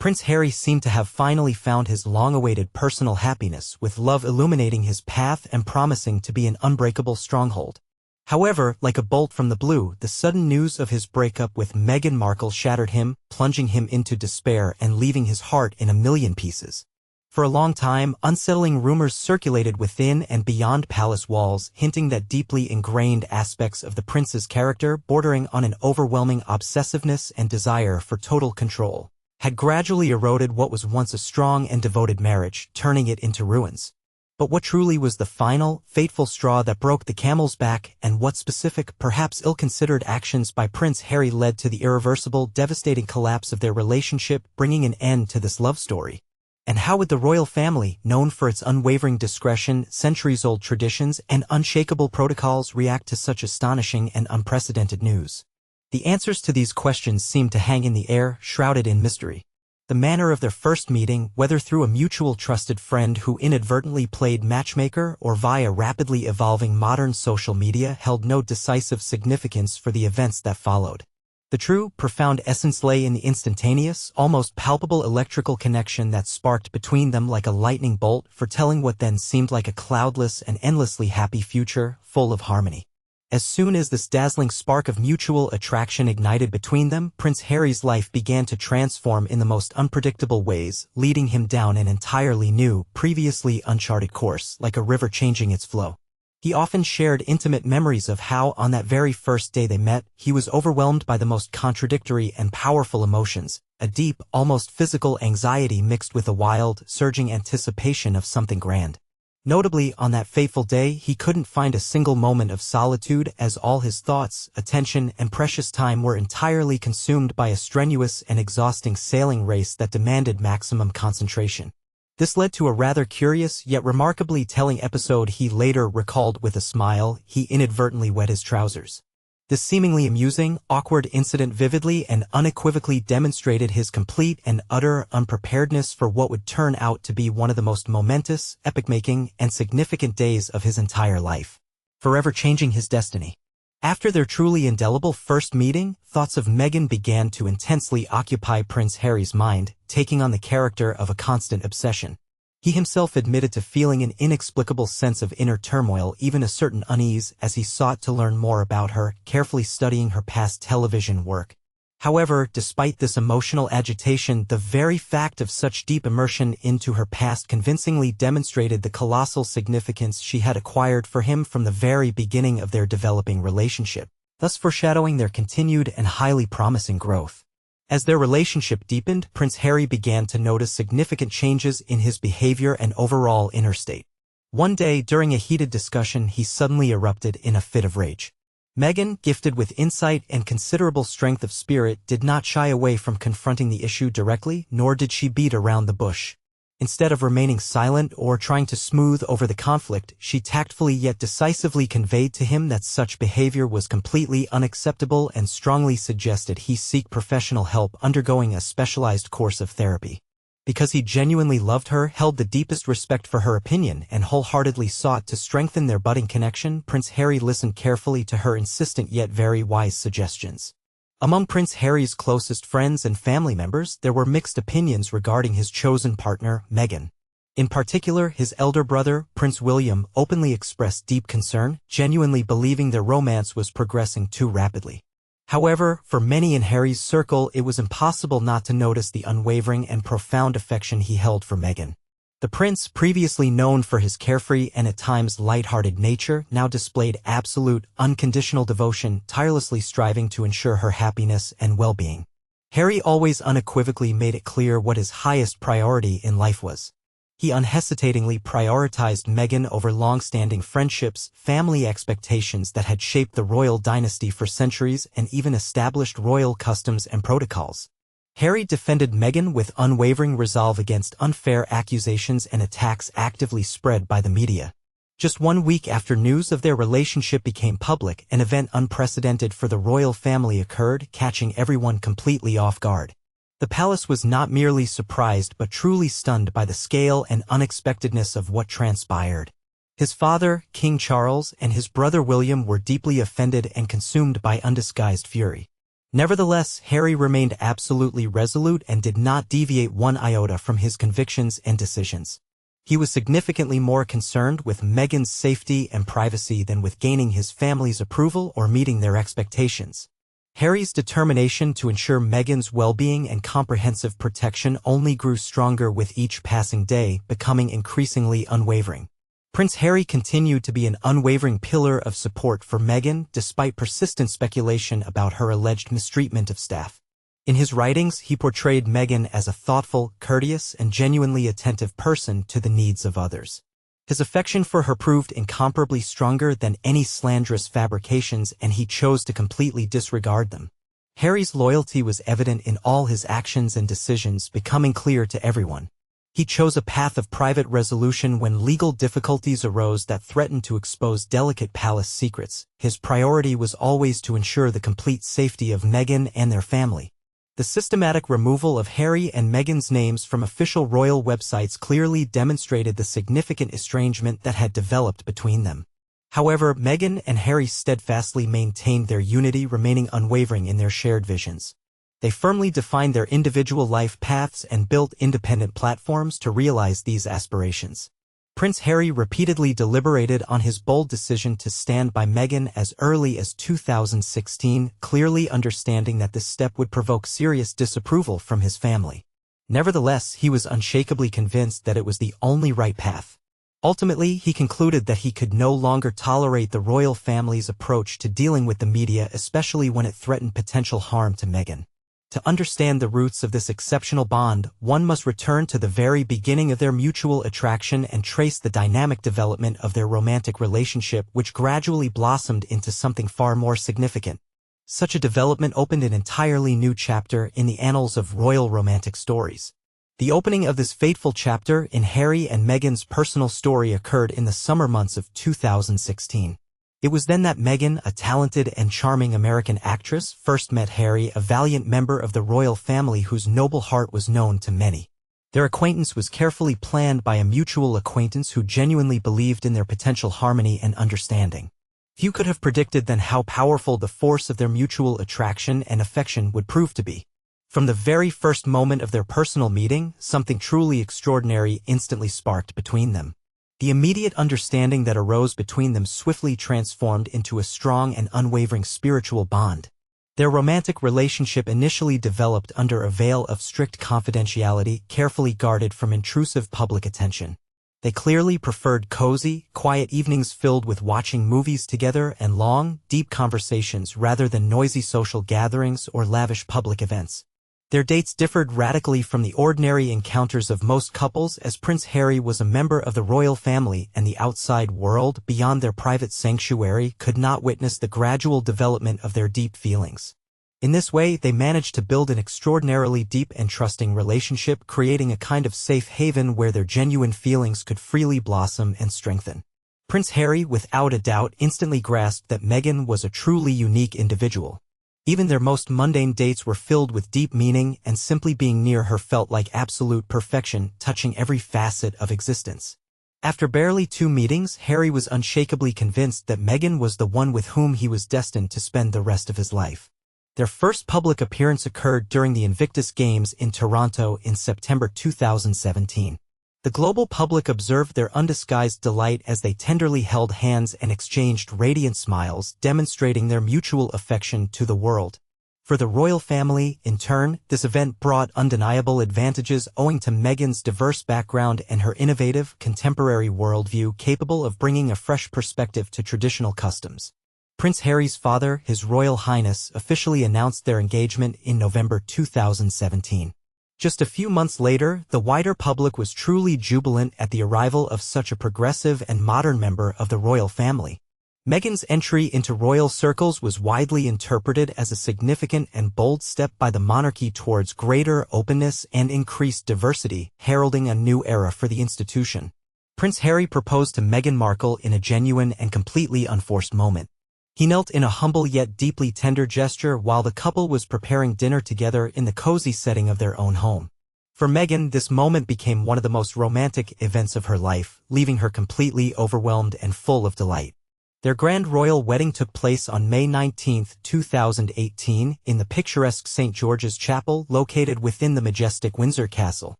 Prince Harry seemed to have finally found his long-awaited personal happiness, with love illuminating his path and promising to be an unbreakable stronghold. However, like a bolt from the blue, the sudden news of his breakup with Meghan Markle shattered him, plunging him into despair and leaving his heart in a million pieces. For a long time, unsettling rumors circulated within and beyond palace walls, hinting that deeply ingrained aspects of the prince's character, bordering on an overwhelming obsessiveness and desire for total control, had gradually eroded what was once a strong and devoted marriage, turning it into ruins. But what truly was the final, fateful straw that broke the camel's back, and what specific, perhaps ill-considered actions by Prince Harry led to the irreversible, devastating collapse of their relationship, bringing an end to this love story? And how would the royal family, known for its unwavering discretion, centuries-old traditions, and unshakable protocols, react to such astonishing and unprecedented news? The answers to these questions seemed to hang in the air, shrouded in mystery. The manner of their first meeting, whether through a mutual trusted friend who inadvertently played matchmaker or via rapidly evolving modern social media, held no decisive significance for the events that followed. The true, profound essence lay in the instantaneous, almost palpable electrical connection that sparked between them like a lightning bolt, foretelling what then seemed like a cloudless and endlessly happy future, full of harmony. As soon as this dazzling spark of mutual attraction ignited between them, Prince Harry's life began to transform in the most unpredictable ways, leading him down an entirely new, previously uncharted course, like a river changing its flow. He often shared intimate memories of how, on that very first day they met, he was overwhelmed by the most contradictory and powerful emotions, a deep, almost physical anxiety mixed with a wild, surging anticipation of something grand. Notably, on that fateful day, he couldn't find a single moment of solitude, as all his thoughts, attention, and precious time were entirely consumed by a strenuous and exhausting sailing race that demanded maximum concentration. This led to a rather curious yet remarkably telling episode he later recalled with a smile. He inadvertently wet his trousers. This seemingly amusing, awkward incident vividly and unequivocally demonstrated his complete and utter unpreparedness for what would turn out to be one of the most momentous, epic-making, and significant days of his entire life, forever changing his destiny. After their truly indelible first meeting, thoughts of Meghan began to intensely occupy Prince Harry's mind, taking on the character of a constant obsession. He himself admitted to feeling an inexplicable sense of inner turmoil, even a certain unease, as he sought to learn more about her, carefully studying her past television work. However, despite this emotional agitation, the very fact of such deep immersion into her past convincingly demonstrated the colossal significance she had acquired for him from the very beginning of their developing relationship, thus foreshadowing their continued and highly promising growth. As their relationship deepened, Prince Harry began to notice significant changes in his behavior and overall inner state. One day, during a heated discussion, he suddenly erupted in a fit of rage. Meghan, gifted with insight and considerable strength of spirit, did not shy away from confronting the issue directly, nor did she beat around the bush. Instead of remaining silent or trying to smooth over the conflict, she tactfully yet decisively conveyed to him that such behavior was completely unacceptable and strongly suggested he seek professional help, undergoing a specialized course of therapy. Because he genuinely loved her, held the deepest respect for her opinion, and wholeheartedly sought to strengthen their budding connection, Prince Harry listened carefully to her insistent yet very wise suggestions. Among Prince Harry's closest friends and family members, there were mixed opinions regarding his chosen partner, Meghan. In particular, his elder brother, Prince William, openly expressed deep concern, genuinely believing their romance was progressing too rapidly. However, for many in Harry's circle, it was impossible not to notice the unwavering and profound affection he held for Meghan. The prince, previously known for his carefree and at times light-hearted nature, now displayed absolute, unconditional devotion, tirelessly striving to ensure her happiness and well-being. Harry always unequivocally made it clear what his highest priority in life was. He unhesitatingly prioritized Meghan over long-standing friendships, family expectations that had shaped the royal dynasty for centuries, and even established royal customs and protocols. Harry defended Meghan with unwavering resolve against unfair accusations and attacks actively spread by the media. Just 1 week after news of their relationship became public, an event unprecedented for the royal family occurred, catching everyone completely off guard. The palace was not merely surprised but truly stunned by the scale and unexpectedness of what transpired. His father, King Charles, and his brother William were deeply offended and consumed by undisguised fury. Nevertheless, Harry remained absolutely resolute and did not deviate one iota from his convictions and decisions. He was significantly more concerned with Meghan's safety and privacy than with gaining his family's approval or meeting their expectations. Harry's determination to ensure Meghan's well-being and comprehensive protection only grew stronger with each passing day, becoming increasingly unwavering. Prince Harry continued to be an unwavering pillar of support for Meghan despite persistent speculation about her alleged mistreatment of staff. In his writings, he portrayed Meghan as a thoughtful, courteous, and genuinely attentive person to the needs of others. His affection for her proved incomparably stronger than any slanderous fabrications, and he chose to completely disregard them. Harry's loyalty was evident in all his actions and decisions, becoming clear to everyone. He chose a path of private resolution when legal difficulties arose that threatened to expose delicate palace secrets. His priority was always to ensure the complete safety of Meghan and their family. The systematic removal of Harry and Meghan's names from official royal websites clearly demonstrated the significant estrangement that had developed between them. However, Meghan and Harry steadfastly maintained their unity, remaining unwavering in their shared visions. They firmly defined their individual life paths and built independent platforms to realize these aspirations. Prince Harry repeatedly deliberated on his bold decision to stand by Meghan as early as 2016, clearly understanding that this step would provoke serious disapproval from his family. Nevertheless, he was unshakably convinced that it was the only right path. Ultimately, he concluded that he could no longer tolerate the royal family's approach to dealing with the media, especially when it threatened potential harm to Meghan. To understand the roots of this exceptional bond, one must return to the very beginning of their mutual attraction and trace the dynamic development of their romantic relationship, which gradually blossomed into something far more significant. Such a development opened an entirely new chapter in the annals of royal romantic stories. The opening of this fateful chapter in Harry and Meghan's personal story occurred in the summer months of 2016. It was then that Meghan, a talented and charming American actress, first met Harry, a valiant member of the royal family whose noble heart was known to many. Their acquaintance was carefully planned by a mutual acquaintance who genuinely believed in their potential harmony and understanding. Few could have predicted then how powerful the force of their mutual attraction and affection would prove to be. From the very first moment of their personal meeting, something truly extraordinary instantly sparked between them. The immediate understanding that arose between them swiftly transformed into a strong and unwavering spiritual bond. Their romantic relationship initially developed under a veil of strict confidentiality, carefully guarded from intrusive public attention. They clearly preferred cozy, quiet evenings filled with watching movies together and long, deep conversations rather than noisy social gatherings or lavish public events. Their dates differed radically from the ordinary encounters of most couples, as Prince Harry was a member of the royal family and the outside world, beyond their private sanctuary, could not witness the gradual development of their deep feelings. In this way, they managed to build an extraordinarily deep and trusting relationship, creating a kind of safe haven where their genuine feelings could freely blossom and strengthen. Prince Harry, without a doubt, instantly grasped that Meghan was a truly unique individual. Even their most mundane dates were filled with deep meaning, and simply being near her felt like absolute perfection, touching every facet of existence. After barely 2 meetings, Harry was unshakably convinced that Meghan was the one with whom he was destined to spend the rest of his life. Their first public appearance occurred during the Invictus Games in Toronto in September 2017. The global public observed their undisguised delight as they tenderly held hands and exchanged radiant smiles, demonstrating their mutual affection to the world. For the royal family, in turn, this event brought undeniable advantages owing to Meghan's diverse background and her innovative, contemporary worldview capable of bringing a fresh perspective to traditional customs. Prince Harry's father, His Royal Highness, officially announced their engagement in November 2017. Just a few months later, the wider public was truly jubilant at the arrival of such a progressive and modern member of the royal family. Meghan's entry into royal circles was widely interpreted as a significant and bold step by the monarchy towards greater openness and increased diversity, heralding a new era for the institution. Prince Harry proposed to Meghan Markle in a genuine and completely unforced moment. He knelt in a humble yet deeply tender gesture while the couple was preparing dinner together in the cozy setting of their own home. For Meghan, this moment became one of the most romantic events of her life, leaving her completely overwhelmed and full of delight. Their grand royal wedding took place on May 19, 2018, in the picturesque St. George's Chapel located within the majestic Windsor Castle.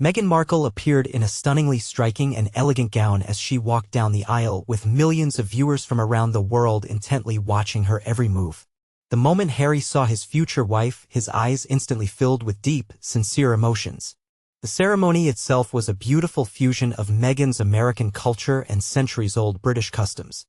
Meghan Markle appeared in a stunningly striking and elegant gown as she walked down the aisle, with millions of viewers from around the world intently watching her every move. The moment Harry saw his future wife, his eyes instantly filled with deep, sincere emotions. The ceremony itself was a beautiful fusion of Meghan's American culture and centuries-old British customs.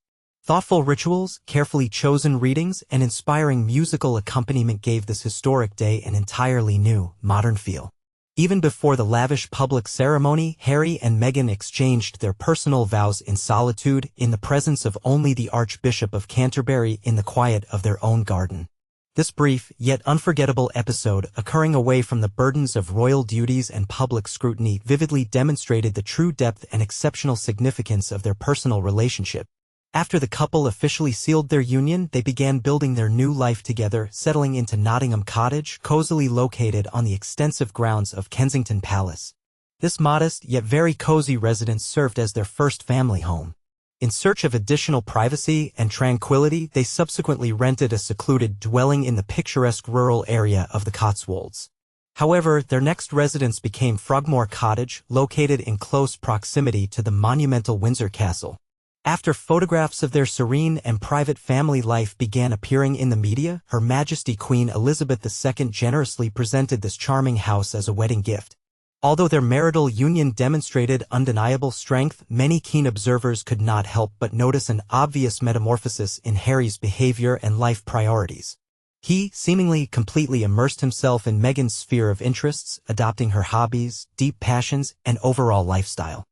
Thoughtful rituals, carefully chosen readings, and inspiring musical accompaniment gave this historic day an entirely new, modern feel. Even before the lavish public ceremony, Harry and Meghan exchanged their personal vows in solitude, in the presence of only the Archbishop of Canterbury, in the quiet of their own garden. This brief, yet unforgettable episode, occurring away from the burdens of royal duties and public scrutiny, vividly demonstrated the true depth and exceptional significance of their personal relationship. After the couple officially sealed their union, they began building their new life together, settling into Nottingham Cottage, cozily located on the extensive grounds of Kensington Palace. This modest yet very cozy residence served as their first family home. In search of additional privacy and tranquility, they subsequently rented a secluded dwelling in the picturesque rural area of the Cotswolds. However, their next residence became Frogmore Cottage, located in close proximity to the monumental Windsor Castle. After photographs of their serene and private family life began appearing in the media, Her Majesty Queen Elizabeth II generously presented this charming house as a wedding gift. Although their marital union demonstrated undeniable strength, many keen observers could not help but notice an obvious metamorphosis in Harry's behavior and life priorities. He seemingly completely immersed himself in Meghan's sphere of interests, adopting her hobbies, deep passions, and overall lifestyle.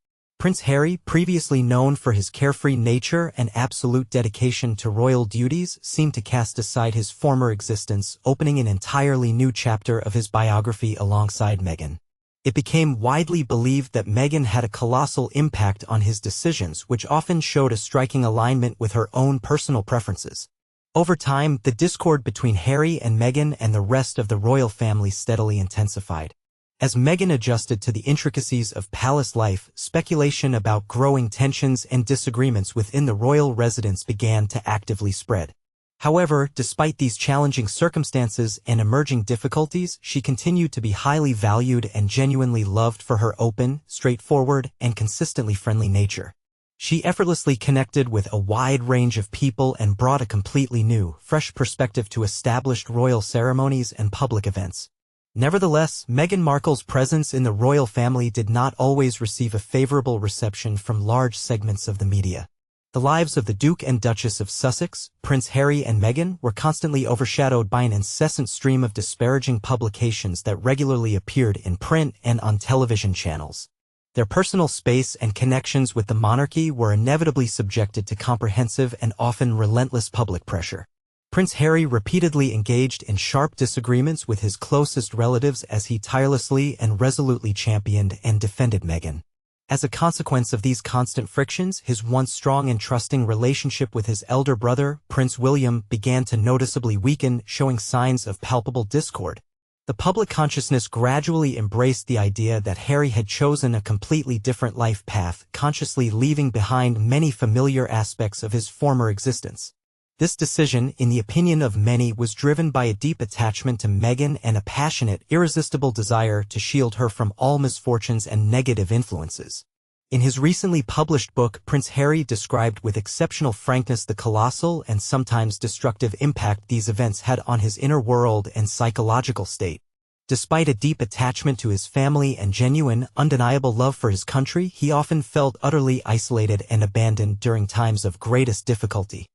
Prince Harry, previously known for his carefree nature and absolute dedication to royal duties, seemed to cast aside his former existence, opening an entirely new chapter of his biography alongside Meghan. It became widely believed that Meghan had a colossal impact on his decisions, which often showed a striking alignment with her own personal preferences. Over time, the discord between Harry and Meghan and the rest of the royal family steadily intensified. As Meghan adjusted to the intricacies of palace life, speculation about growing tensions and disagreements within the royal residence began to actively spread. However, despite these challenging circumstances and emerging difficulties, she continued to be highly valued and genuinely loved for her open, straightforward, and consistently friendly nature. She effortlessly connected with a wide range of people and brought a completely new, fresh perspective to established royal ceremonies and public events. Nevertheless, Meghan Markle's presence in the royal family did not always receive a favorable reception from large segments of the media. The lives of the Duke and Duchess of Sussex, Prince Harry and Meghan, were constantly overshadowed by an incessant stream of disparaging publications that regularly appeared in print and on television channels. Their personal space and connections with the monarchy were inevitably subjected to comprehensive and often relentless public pressure. Prince Harry repeatedly engaged in sharp disagreements with his closest relatives as he tirelessly and resolutely championed and defended Meghan. As a consequence of these constant frictions, his once strong and trusting relationship with his elder brother, Prince William, began to noticeably weaken, showing signs of palpable discord. The public consciousness gradually embraced the idea that Harry had chosen a completely different life path, consciously leaving behind many familiar aspects of his former existence. This decision, in the opinion of many, was driven by a deep attachment to Meghan and a passionate, irresistible desire to shield her from all misfortunes and negative influences. In his recently published book, Prince Harry described with exceptional frankness the colossal and sometimes destructive impact these events had on his inner world and psychological state. Despite a deep attachment to his family and genuine, undeniable love for his country, he often felt utterly isolated and abandoned during times of greatest difficulty.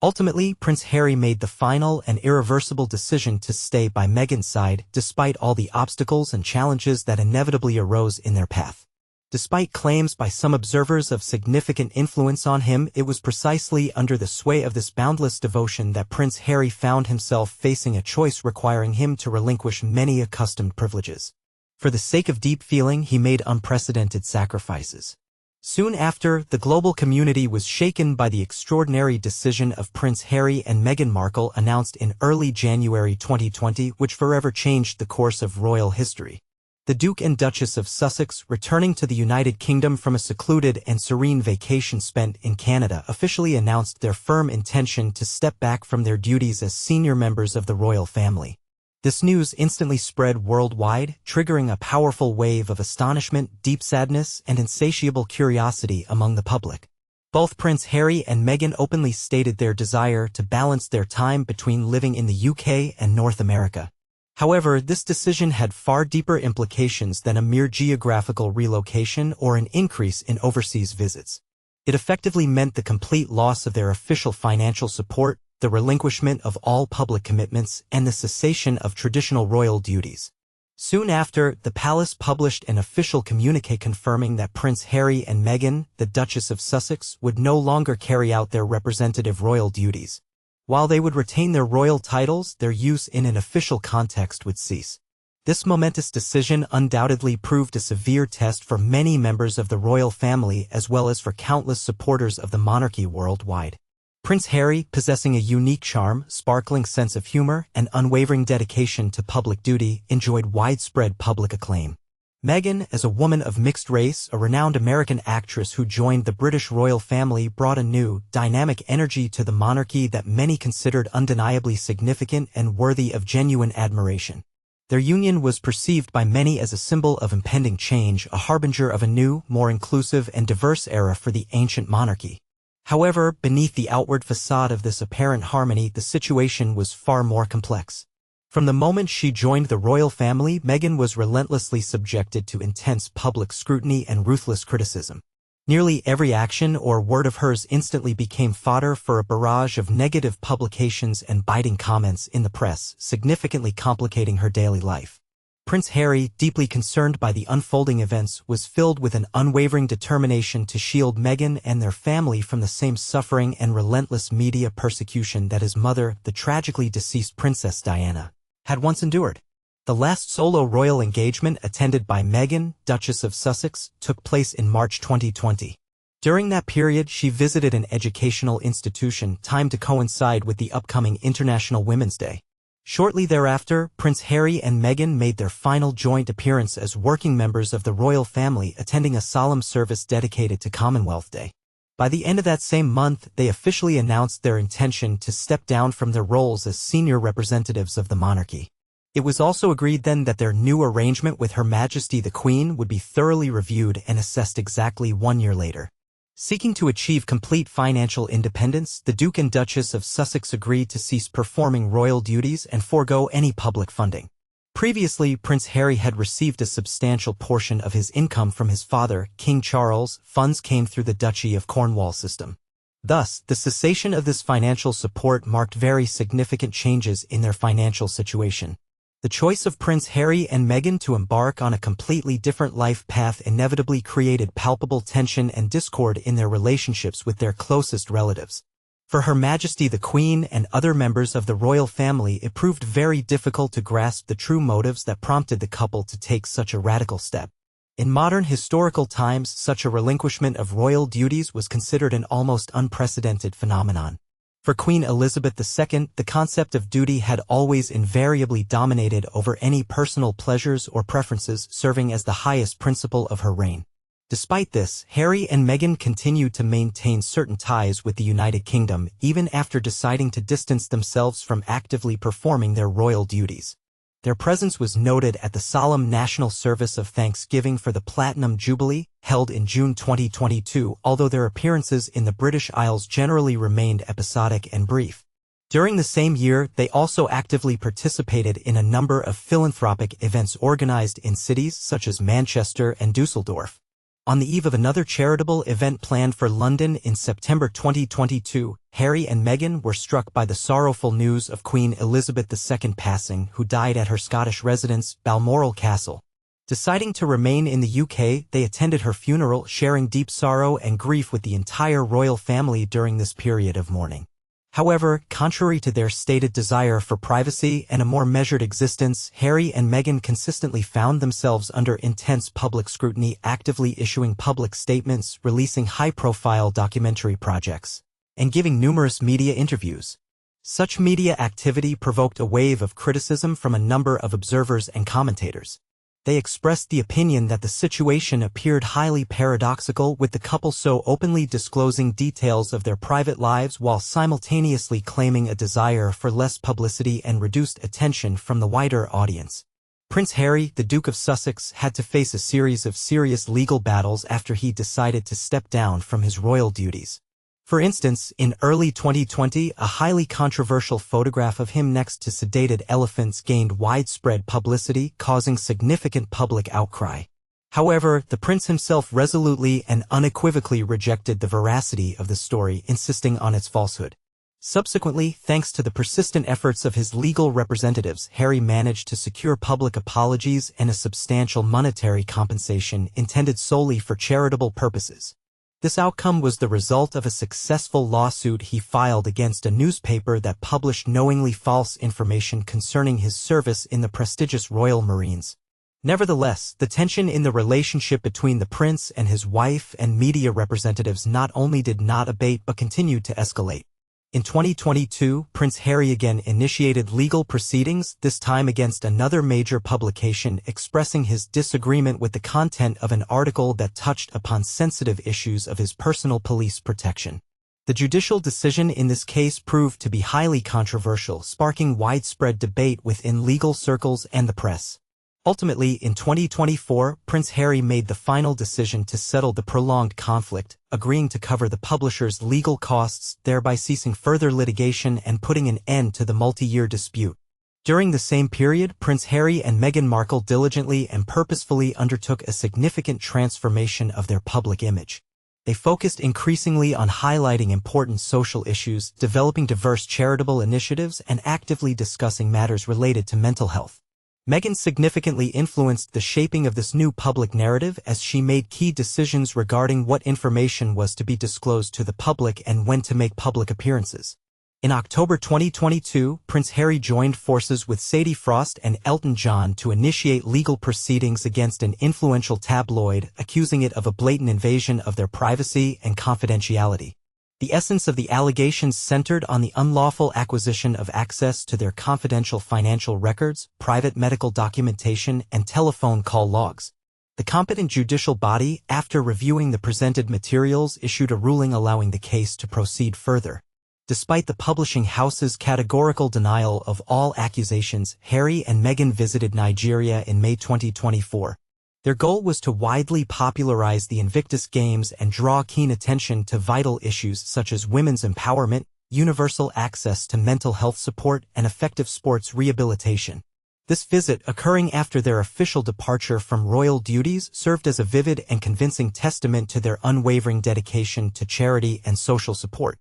Ultimately, Prince Harry made the final and irreversible decision to stay by Meghan's side, despite all the obstacles and challenges that inevitably arose in their path. Despite claims by some observers of significant influence on him, it was precisely under the sway of this boundless devotion that Prince Harry found himself facing a choice requiring him to relinquish many accustomed privileges. For the sake of deep feeling, he made unprecedented sacrifices. Soon after, the global community was shaken by the extraordinary decision of Prince Harry and Meghan Markle announced in early January 2020, which forever changed the course of royal history. The Duke and Duchess of Sussex, returning to the United Kingdom from a secluded and serene vacation spent in Canada, officially announced their firm intention to step back from their duties as senior members of the royal family. This news instantly spread worldwide, triggering a powerful wave of astonishment, deep sadness, and insatiable curiosity among the public. Both Prince Harry and Meghan openly stated their desire to balance their time between living in the UK and North America. However, this decision had far deeper implications than a mere geographical relocation or an increase in overseas visits. It effectively meant the complete loss of their official financial support, the relinquishment of all public commitments, and the cessation of traditional royal duties. Soon after, the palace published an official communiqué confirming that Prince Harry and Meghan, the Duchess of Sussex, would no longer carry out their representative royal duties. While they would retain their royal titles, their use in an official context would cease. This momentous decision undoubtedly proved a severe test for many members of the royal family as well as for countless supporters of the monarchy worldwide. Prince Harry, possessing a unique charm, sparkling sense of humor, and unwavering dedication to public duty, enjoyed widespread public acclaim. Meghan, as a woman of mixed race, a renowned American actress who joined the British royal family, brought a new, dynamic energy to the monarchy that many considered undeniably significant and worthy of genuine admiration. Their union was perceived by many as a symbol of impending change, a harbinger of a new, more inclusive and diverse era for the ancient monarchy. However, beneath the outward facade of this apparent harmony, the situation was far more complex. From the moment she joined the royal family, Meghan was relentlessly subjected to intense public scrutiny and ruthless criticism. Nearly every action or word of hers instantly became fodder for a barrage of negative publications and biting comments in the press, significantly complicating her daily life. Prince Harry, deeply concerned by the unfolding events, was filled with an unwavering determination to shield Meghan and their family from the same suffering and relentless media persecution that his mother, the tragically deceased Princess Diana, had once endured. The last solo royal engagement, attended by Meghan, Duchess of Sussex, took place in March 2020. During that period, she visited an educational institution timed to coincide with the upcoming International Women's Day. Shortly thereafter, Prince Harry and Meghan made their final joint appearance as working members of the royal family, attending a solemn service dedicated to Commonwealth Day. By the end of that same month, they officially announced their intention to step down from their roles as senior representatives of the monarchy. It was also agreed then that their new arrangement with Her Majesty the Queen would be thoroughly reviewed and assessed exactly 1 year later. Seeking to achieve complete financial independence, the Duke and Duchess of Sussex agreed to cease performing royal duties and forego any public funding. Previously, Prince Harry had received a substantial portion of his income from his father, King Charles. Funds came through the Duchy of Cornwall system. Thus, the cessation of this financial support marked very significant changes in their financial situation. The choice of Prince Harry and Meghan to embark on a completely different life path inevitably created palpable tension and discord in their relationships with their closest relatives. For Her Majesty the Queen and other members of the royal family, it proved very difficult to grasp the true motives that prompted the couple to take such a radical step. In modern historical times, such a relinquishment of royal duties was considered an almost unprecedented phenomenon. For Queen Elizabeth II, the concept of duty had always invariably dominated over any personal pleasures or preferences, serving as the highest principle of her reign. Despite this, Harry and Meghan continued to maintain certain ties with the United Kingdom, even after deciding to distance themselves from actively performing their royal duties. Their presence was noted at the solemn national service of thanksgiving for the Platinum Jubilee, held in June 2022, although their appearances in the British Isles generally remained episodic and brief. During the same year, they also actively participated in a number of philanthropic events organized in cities such as Manchester and Dusseldorf. On the eve of another charitable event planned for London in September 2022, Harry and Meghan were struck by the sorrowful news of Queen Elizabeth II passing, who died at her Scottish residence, Balmoral Castle. Deciding to remain in the UK, they attended her funeral, sharing deep sorrow and grief with the entire royal family during this period of mourning. However, contrary to their stated desire for privacy and a more measured existence, Harry and Meghan consistently found themselves under intense public scrutiny, actively issuing public statements, releasing high-profile documentary projects, and giving numerous media interviews. Such media activity provoked a wave of criticism from a number of observers and commentators. They expressed the opinion that the situation appeared highly paradoxical, with the couple so openly disclosing details of their private lives while simultaneously claiming a desire for less publicity and reduced attention from the wider audience. Prince Harry, the Duke of Sussex, had to face a series of serious legal battles after he decided to step down from his royal duties. For instance, in early 2020, a highly controversial photograph of him next to sedated elephants gained widespread publicity, causing significant public outcry. However, the prince himself resolutely and unequivocally rejected the veracity of the story, insisting on its falsehood. Subsequently, thanks to the persistent efforts of his legal representatives, Harry managed to secure public apologies and a substantial monetary compensation intended solely for charitable purposes. This outcome was the result of a successful lawsuit he filed against a newspaper that published knowingly false information concerning his service in the prestigious Royal Marines. Nevertheless, the tension in the relationship between the prince and his wife and media representatives not only did not abate but continued to escalate. In 2022, Prince Harry again initiated legal proceedings, this time against another major publication, expressing his disagreement with the content of an article that touched upon sensitive issues of his personal police protection. The judicial decision in this case proved to be highly controversial, sparking widespread debate within legal circles and the press. Ultimately, in 2024, Prince Harry made the final decision to settle the prolonged conflict, agreeing to cover the publisher's legal costs, thereby ceasing further litigation and putting an end to the multi-year dispute. During the same period, Prince Harry and Meghan Markle diligently and purposefully undertook a significant transformation of their public image. They focused increasingly on highlighting important social issues, developing diverse charitable initiatives, and actively discussing matters related to mental health. Meghan significantly influenced the shaping of this new public narrative as she made key decisions regarding what information was to be disclosed to the public and when to make public appearances. In October 2022, Prince Harry joined forces with Sadie Frost and Elton John to initiate legal proceedings against an influential tabloid, accusing it of a blatant invasion of their privacy and confidentiality. The essence of the allegations centered on the unlawful acquisition of access to their confidential financial records, private medical documentation, and telephone call logs. The competent judicial body, after reviewing the presented materials, issued a ruling allowing the case to proceed further. Despite the publishing house's categorical denial of all accusations, Harry and Meghan visited Nigeria in May 2024. Their goal was to widely popularize the Invictus Games and draw keen attention to vital issues such as women's empowerment, universal access to mental health support, and effective sports rehabilitation. This visit, occurring after their official departure from royal duties, served as a vivid and convincing testament to their unwavering dedication to charity and social support.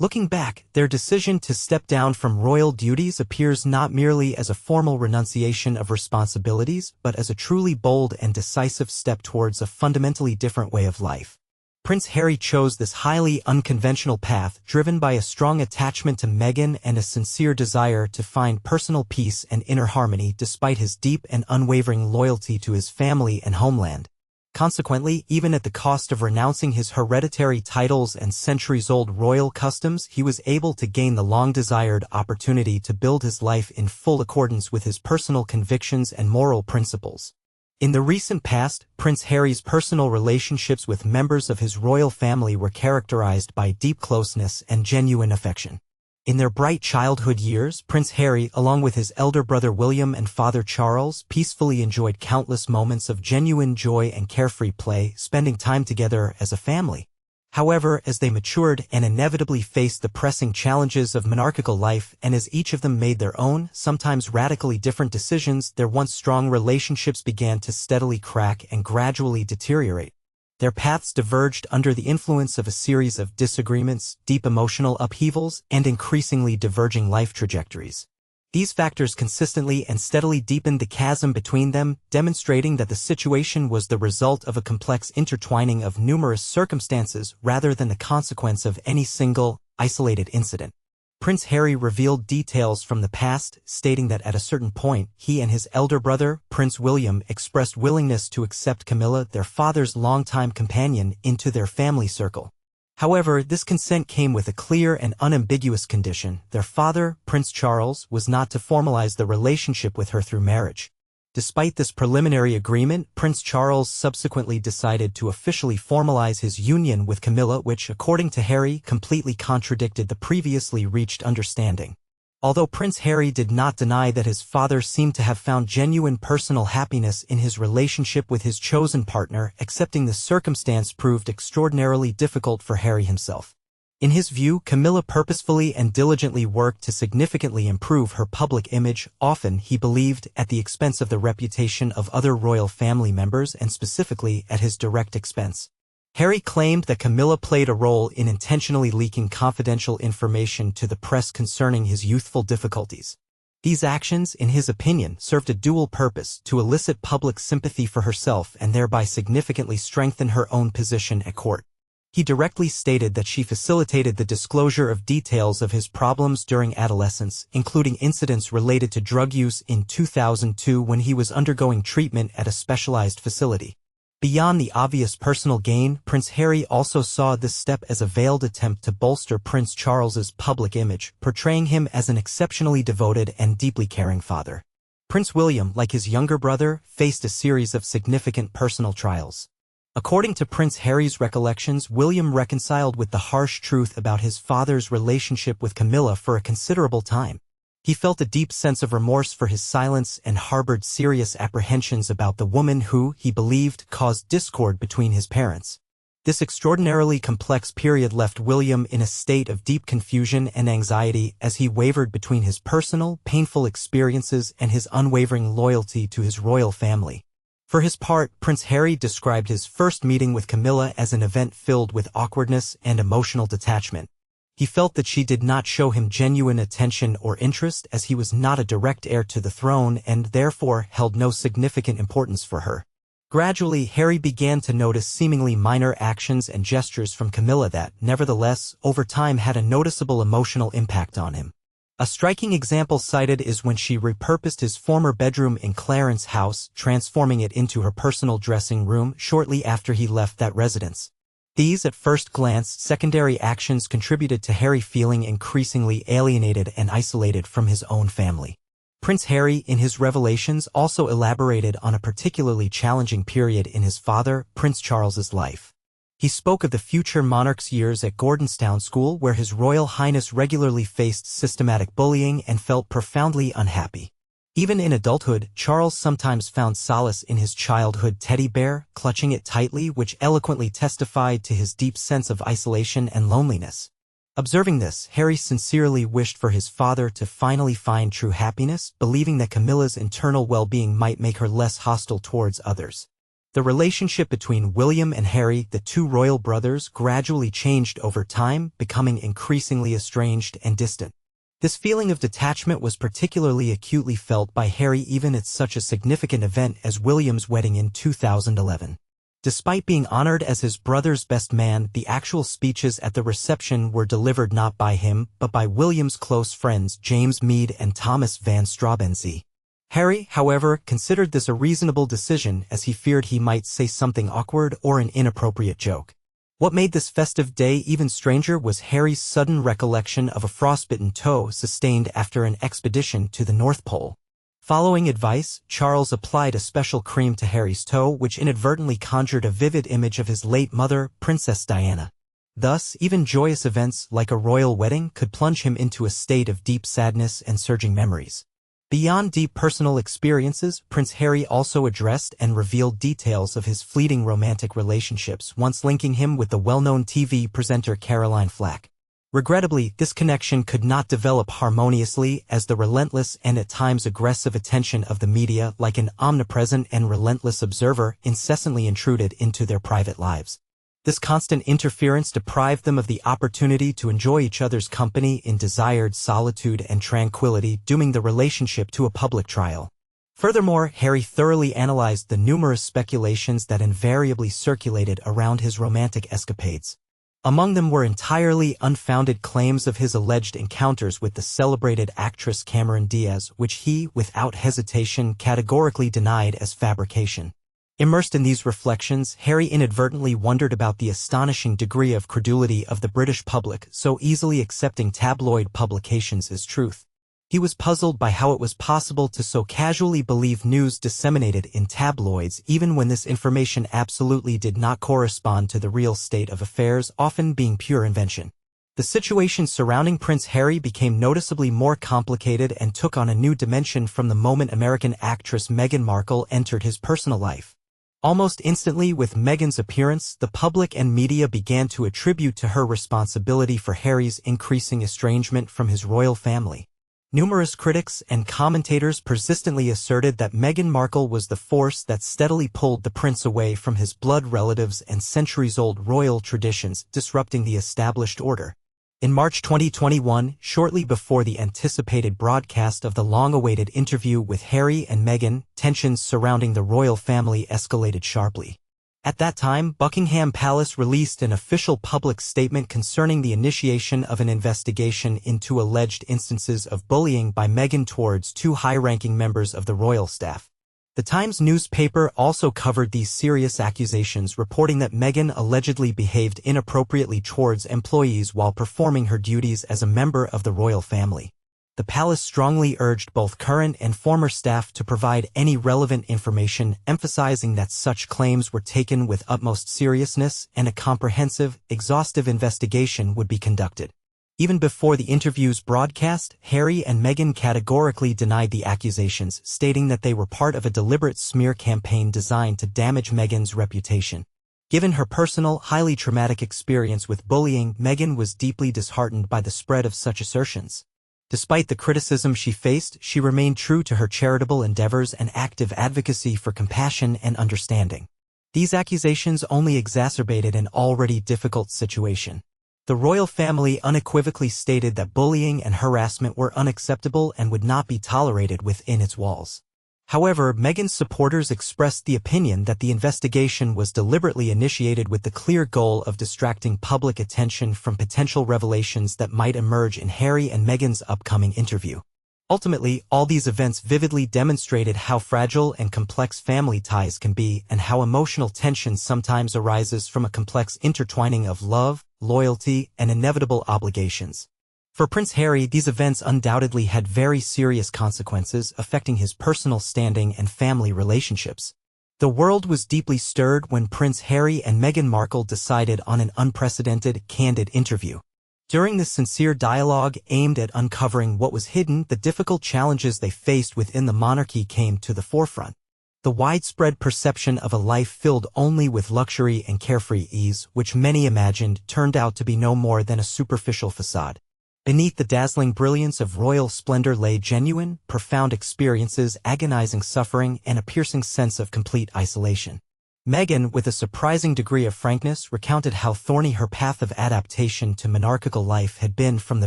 Looking back, their decision to step down from royal duties appears not merely as a formal renunciation of responsibilities, but as a truly bold and decisive step towards a fundamentally different way of life. Prince Harry chose this highly unconventional path, driven by a strong attachment to Meghan and a sincere desire to find personal peace and inner harmony despite his deep and unwavering loyalty to his family and homeland. Consequently, even at the cost of renouncing his hereditary titles and centuries-old royal customs, he was able to gain the long-desired opportunity to build his life in full accordance with his personal convictions and moral principles. In the recent past, Prince Harry's personal relationships with members of his royal family were characterized by deep closeness and genuine affection. In their bright childhood years, Prince Harry, along with his elder brother William and father Charles, peacefully enjoyed countless moments of genuine joy and carefree play, spending time together as a family. However, as they matured and inevitably faced the pressing challenges of monarchical life, and as each of them made their own, sometimes radically different decisions, their once strong relationships began to steadily crack and gradually deteriorate. Their paths diverged under the influence of a series of disagreements, deep emotional upheavals, and increasingly diverging life trajectories. These factors consistently and steadily deepened the chasm between them, demonstrating that the situation was the result of a complex intertwining of numerous circumstances rather than the consequence of any single, isolated incident. Prince Harry revealed details from the past, stating that at a certain point, he and his elder brother, Prince William, expressed willingness to accept Camilla, their father's longtime companion, into their family circle. However, this consent came with a clear and unambiguous condition: their father, Prince Charles, was not to formalize the relationship with her through marriage. Despite this preliminary agreement, Prince Charles subsequently decided to officially formalize his union with Camilla, which, according to Harry, completely contradicted the previously reached understanding. Although Prince Harry did not deny that his father seemed to have found genuine personal happiness in his relationship with his chosen partner, accepting the circumstance proved extraordinarily difficult for Harry himself. In his view, Camilla purposefully and diligently worked to significantly improve her public image, often, he believed, at the expense of the reputation of other royal family members and specifically at his direct expense. Harry claimed that Camilla played a role in intentionally leaking confidential information to the press concerning his youthful difficulties. These actions, in his opinion, served a dual purpose: to elicit public sympathy for herself and thereby significantly strengthen her own position at court. He directly stated that she facilitated the disclosure of details of his problems during adolescence, including incidents related to drug use in 2002 when he was undergoing treatment at a specialized facility. Beyond the obvious personal gain, Prince Harry also saw this step as a veiled attempt to bolster Prince Charles's public image, portraying him as an exceptionally devoted and deeply caring father. Prince William, like his younger brother, faced a series of significant personal trials. According to Prince Harry's recollections, William reconciled with the harsh truth about his father's relationship with Camilla for a considerable time. He felt a deep sense of remorse for his silence and harbored serious apprehensions about the woman who, he believed, caused discord between his parents. This extraordinarily complex period left William in a state of deep confusion and anxiety as he wavered between his personal, painful experiences and his unwavering loyalty to his royal family. For his part, Prince Harry described his first meeting with Camilla as an event filled with awkwardness and emotional detachment. He felt that she did not show him genuine attention or interest as he was not a direct heir to the throne and therefore held no significant importance for her. Gradually, Harry began to notice seemingly minor actions and gestures from Camilla that, nevertheless, over time had a noticeable emotional impact on him. A striking example cited is when she repurposed his former bedroom in Clarence's house, transforming it into her personal dressing room shortly after he left that residence. These, at first glance, secondary actions contributed to Harry feeling increasingly alienated and isolated from his own family. Prince Harry, in his revelations, also elaborated on a particularly challenging period in his father, Prince Charles's life. He spoke of the future monarch's years at Gordonstoun School, where His Royal Highness regularly faced systematic bullying and felt profoundly unhappy. Even in adulthood, Charles sometimes found solace in his childhood teddy bear, clutching it tightly, which eloquently testified to his deep sense of isolation and loneliness. Observing this, Harry sincerely wished for his father to finally find true happiness, believing that Camilla's internal well-being might make her less hostile towards others. The relationship between William and Harry, the two royal brothers, gradually changed over time, becoming increasingly estranged and distant. This feeling of detachment was particularly acutely felt by Harry even at such a significant event as William's wedding in 2011. Despite being honored as his brother's best man, the actual speeches at the reception were delivered not by him, but by William's close friends James Mead and Thomas Van Straubenzee. Harry, however, considered this a reasonable decision as he feared he might say something awkward or an inappropriate joke. What made this festive day even stranger was Harry's sudden recollection of a frostbitten toe sustained after an expedition to the North Pole. Following advice, Charles applied a special cream to Harry's toe which inadvertently conjured a vivid image of his late mother, Princess Diana. Thus, even joyous events like a royal wedding could plunge him into a state of deep sadness and surging memories. Beyond deep personal experiences, Prince Harry also addressed and revealed details of his fleeting romantic relationships, once linking him with the well-known TV presenter Caroline Flack. Regrettably, this connection could not develop harmoniously as the relentless and at times aggressive attention of the media, like an omnipresent and relentless observer, incessantly intruded into their private lives. This constant interference deprived them of the opportunity to enjoy each other's company in desired solitude and tranquility, dooming the relationship to a public trial. Furthermore, Harry thoroughly analyzed the numerous speculations that invariably circulated around his romantic escapades. Among them were entirely unfounded claims of his alleged encounters with the celebrated actress Cameron Diaz, which he, without hesitation, categorically denied as fabrication. Immersed in these reflections, Harry inadvertently wondered about the astonishing degree of credulity of the British public, so easily accepting tabloid publications as truth. He was puzzled by how it was possible to so casually believe news disseminated in tabloids even when this information absolutely did not correspond to the real state of affairs, often being pure invention. The situation surrounding Prince Harry became noticeably more complicated and took on a new dimension from the moment American actress Meghan Markle entered his personal life. Almost instantly, with Meghan's appearance, the public and media began to attribute to her responsibility for Harry's increasing estrangement from his royal family. Numerous critics and commentators persistently asserted that Meghan Markle was the force that steadily pulled the prince away from his blood relatives and centuries-old royal traditions, disrupting the established order. In March 2021, shortly before the anticipated broadcast of the long-awaited interview with Harry and Meghan, tensions surrounding the royal family escalated sharply. At that time, Buckingham Palace released an official public statement concerning the initiation of an investigation into alleged instances of bullying by Meghan towards two high-ranking members of the royal staff. The Times newspaper also covered these serious accusations, reporting that Meghan allegedly behaved inappropriately towards employees while performing her duties as a member of the royal family. The palace strongly urged both current and former staff to provide any relevant information, emphasizing that such claims were taken with utmost seriousness and a comprehensive, exhaustive investigation would be conducted. Even before the interview's broadcast, Harry and Meghan categorically denied the accusations, stating that they were part of a deliberate smear campaign designed to damage Meghan's reputation. Given her personal, highly traumatic experience with bullying, Meghan was deeply disheartened by the spread of such assertions. Despite the criticism she faced, she remained true to her charitable endeavors and active advocacy for compassion and understanding. These accusations only exacerbated an already difficult situation. The royal family unequivocally stated that bullying and harassment were unacceptable and would not be tolerated within its walls. However, Meghan's supporters expressed the opinion that the investigation was deliberately initiated with the clear goal of distracting public attention from potential revelations that might emerge in Harry and Meghan's upcoming interview. Ultimately, all these events vividly demonstrated how fragile and complex family ties can be and how emotional tension sometimes arises from a complex intertwining of love, loyalty, and inevitable obligations. For Prince Harry, these events undoubtedly had very serious consequences, affecting his personal standing and family relationships. The world was deeply stirred when Prince Harry and Meghan Markle decided on an unprecedented, candid interview. During this sincere dialogue aimed at uncovering what was hidden, the difficult challenges they faced within the monarchy came to the forefront. The widespread perception of a life filled only with luxury and carefree ease, which many imagined, turned out to be no more than a superficial facade. Beneath the dazzling brilliance of royal splendor lay genuine, profound experiences, agonizing suffering, and a piercing sense of complete isolation. Meghan, with a surprising degree of frankness, recounted how thorny her path of adaptation to monarchical life had been from the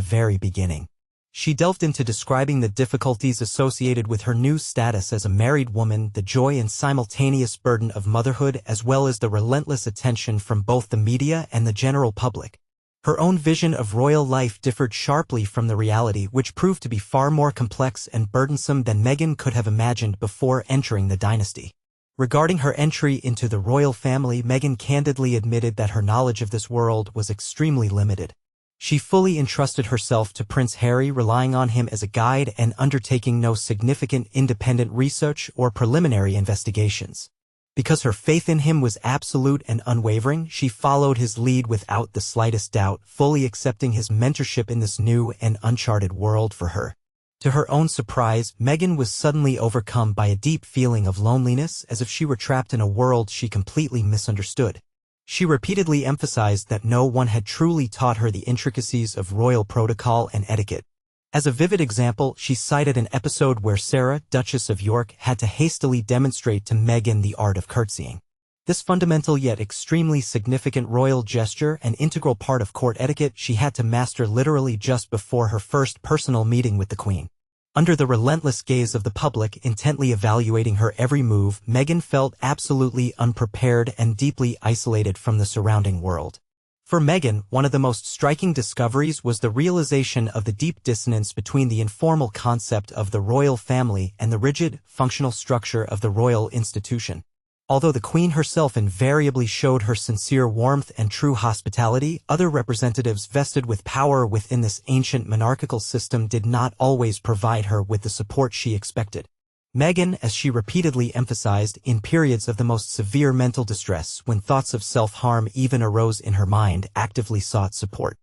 very beginning. She delved into describing the difficulties associated with her new status as a married woman, the joy and simultaneous burden of motherhood, as well as the relentless attention from both the media and the general public. Her own vision of royal life differed sharply from the reality, which proved to be far more complex and burdensome than Meghan could have imagined before entering the dynasty. Regarding her entry into the royal family, Meghan candidly admitted that her knowledge of this world was extremely limited. She fully entrusted herself to Prince Harry, relying on him as a guide and undertaking no significant independent research or preliminary investigations. Because her faith in him was absolute and unwavering, she followed his lead without the slightest doubt, fully accepting his mentorship in this new and uncharted world for her. To her own surprise, Meghan was suddenly overcome by a deep feeling of loneliness, as if she were trapped in a world she completely misunderstood. She repeatedly emphasized that no one had truly taught her the intricacies of royal protocol and etiquette. As a vivid example, she cited an episode where Sarah, Duchess of York, had to hastily demonstrate to Meghan the art of curtsying. This fundamental yet extremely significant royal gesture, an integral part of court etiquette, she had to master literally just before her first personal meeting with the Queen. Under the relentless gaze of the public, intently evaluating her every move, Meghan felt absolutely unprepared and deeply isolated from the surrounding world. For Meghan, one of the most striking discoveries was the realization of the deep dissonance between the informal concept of the royal family and the rigid, functional structure of the royal institution. Although the Queen herself invariably showed her sincere warmth and true hospitality, other representatives vested with power within this ancient monarchical system did not always provide her with the support she expected. Meghan, as she repeatedly emphasized, in periods of the most severe mental distress, when thoughts of self-harm even arose in her mind, actively sought support.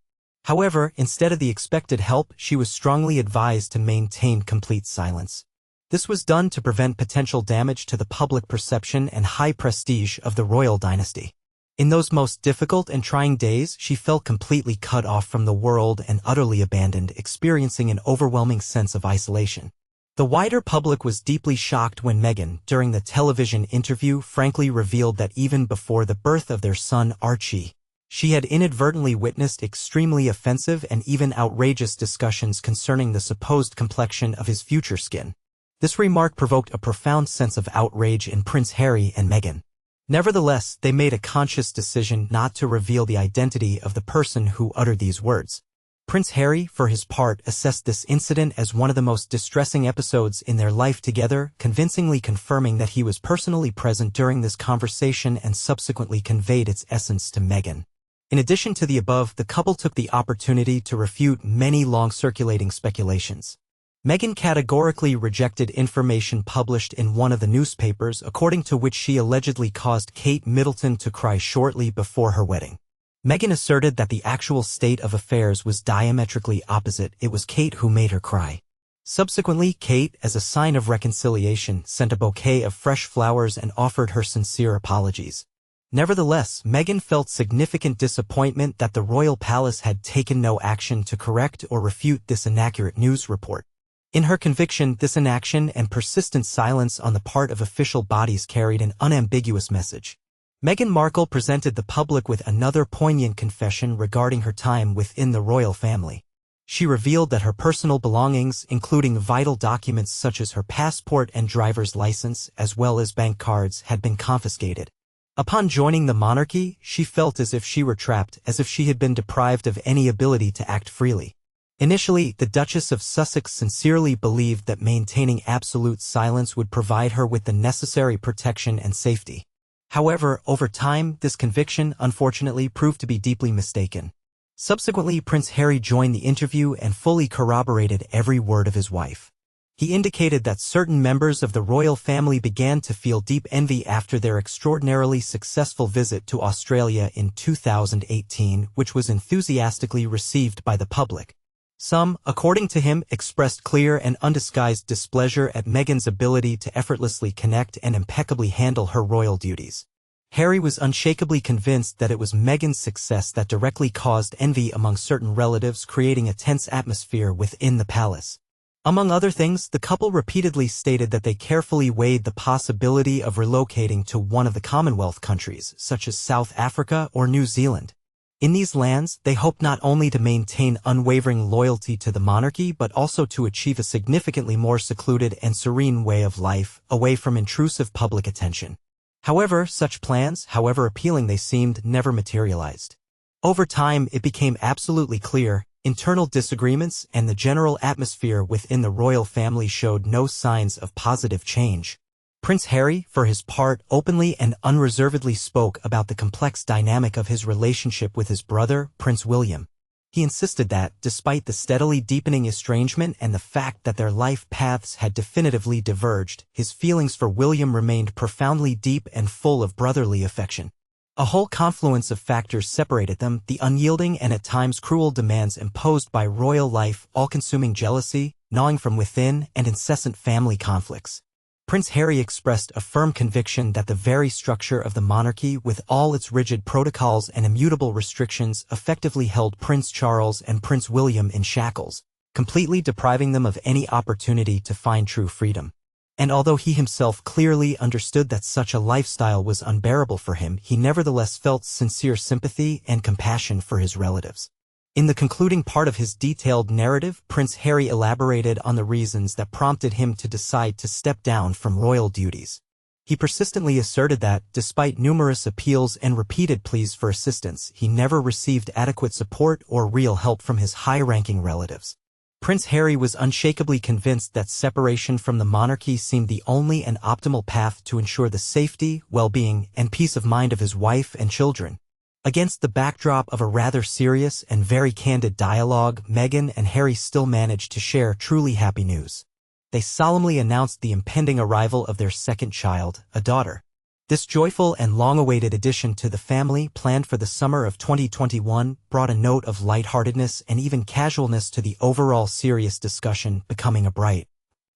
However, instead of the expected help, she was strongly advised to maintain complete silence. This was done to prevent potential damage to the public perception and high prestige of the royal dynasty. In those most difficult and trying days, she felt completely cut off from the world and utterly abandoned, experiencing an overwhelming sense of isolation. The wider public was deeply shocked when Meghan, during the television interview, frankly revealed that even before the birth of their son Archie, she had inadvertently witnessed extremely offensive and even outrageous discussions concerning the supposed complexion of his future skin. This remark provoked a profound sense of outrage in Prince Harry and Meghan. Nevertheless, they made a conscious decision not to reveal the identity of the person who uttered these words. Prince Harry, for his part, assessed this incident as one of the most distressing episodes in their life together, convincingly confirming that he was personally present during this conversation and subsequently conveyed its essence to Meghan. In addition to the above, the couple took the opportunity to refute many long-circulating speculations. Meghan categorically rejected information published in one of the newspapers according to which she allegedly caused Kate Middleton to cry shortly before her wedding. Meghan asserted that the actual state of affairs was diametrically opposite. It was Kate who made her cry. Subsequently, Kate, as a sign of reconciliation, sent a bouquet of fresh flowers and offered her sincere apologies. Nevertheless, Meghan felt significant disappointment that the royal palace had taken no action to correct or refute this inaccurate news report. In her conviction, this inaction and persistent silence on the part of official bodies carried an unambiguous message. Meghan Markle presented the public with another poignant confession regarding her time within the royal family. She revealed that her personal belongings, including vital documents such as her passport and driver's license, as well as bank cards, had been confiscated. Upon joining the monarchy, she felt as if she were trapped, as if she had been deprived of any ability to act freely. Initially, the Duchess of Sussex sincerely believed that maintaining absolute silence would provide her with the necessary protection and safety. However, over time, this conviction, unfortunately, proved to be deeply mistaken. Subsequently, Prince Harry joined the interview and fully corroborated every word of his wife. He indicated that certain members of the royal family began to feel deep envy after their extraordinarily successful visit to Australia in 2018, which was enthusiastically received by the public. Some, according to him, expressed clear and undisguised displeasure at Meghan's ability to effortlessly connect and impeccably handle her royal duties. Harry was unshakably convinced that it was Meghan's success that directly caused envy among certain relatives, creating a tense atmosphere within the palace. Among other things, the couple repeatedly stated that they carefully weighed the possibility of relocating to one of the Commonwealth countries, such as South Africa or New Zealand. In these lands, they hoped not only to maintain unwavering loyalty to the monarchy but also to achieve a significantly more secluded and serene way of life, away from intrusive public attention. However, such plans, however appealing they seemed, never materialized. Over time, it became absolutely clear, internal disagreements and the general atmosphere within the royal family showed no signs of positive change. Prince Harry, for his part, openly and unreservedly spoke about the complex dynamic of his relationship with his brother, Prince William. He insisted that, despite the steadily deepening estrangement and the fact that their life paths had definitively diverged, his feelings for William remained profoundly deep and full of brotherly affection. A whole confluence of factors separated them: the unyielding and at times cruel demands imposed by royal life, all-consuming jealousy, gnawing from within, and incessant family conflicts. Prince Harry expressed a firm conviction that the very structure of the monarchy, with all its rigid protocols and immutable restrictions, effectively held Prince Charles and Prince William in shackles, completely depriving them of any opportunity to find true freedom. And although he himself clearly understood that such a lifestyle was unbearable for him, he nevertheless felt sincere sympathy and compassion for his relatives. In the concluding part of his detailed narrative, Prince Harry elaborated on the reasons that prompted him to decide to step down from royal duties. He persistently asserted that, despite numerous appeals and repeated pleas for assistance, he never received adequate support or real help from his high-ranking relatives. Prince Harry was unshakably convinced that separation from the monarchy seemed the only and optimal path to ensure the safety, well-being, and peace of mind of his wife and children. Against the backdrop of a rather serious and very candid dialogue, Meghan and Harry still managed to share truly happy news. They solemnly announced the impending arrival of their second child, a daughter. This joyful and long-awaited addition to the family, planned for the summer of 2021, brought a note of lightheartedness and even casualness to the overall serious discussion, becoming a bright,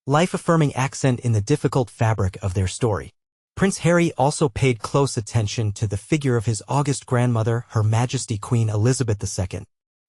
life-affirming accent in the difficult fabric of their story. Prince Harry also paid close attention to the figure of his august grandmother, Her Majesty Queen Elizabeth II.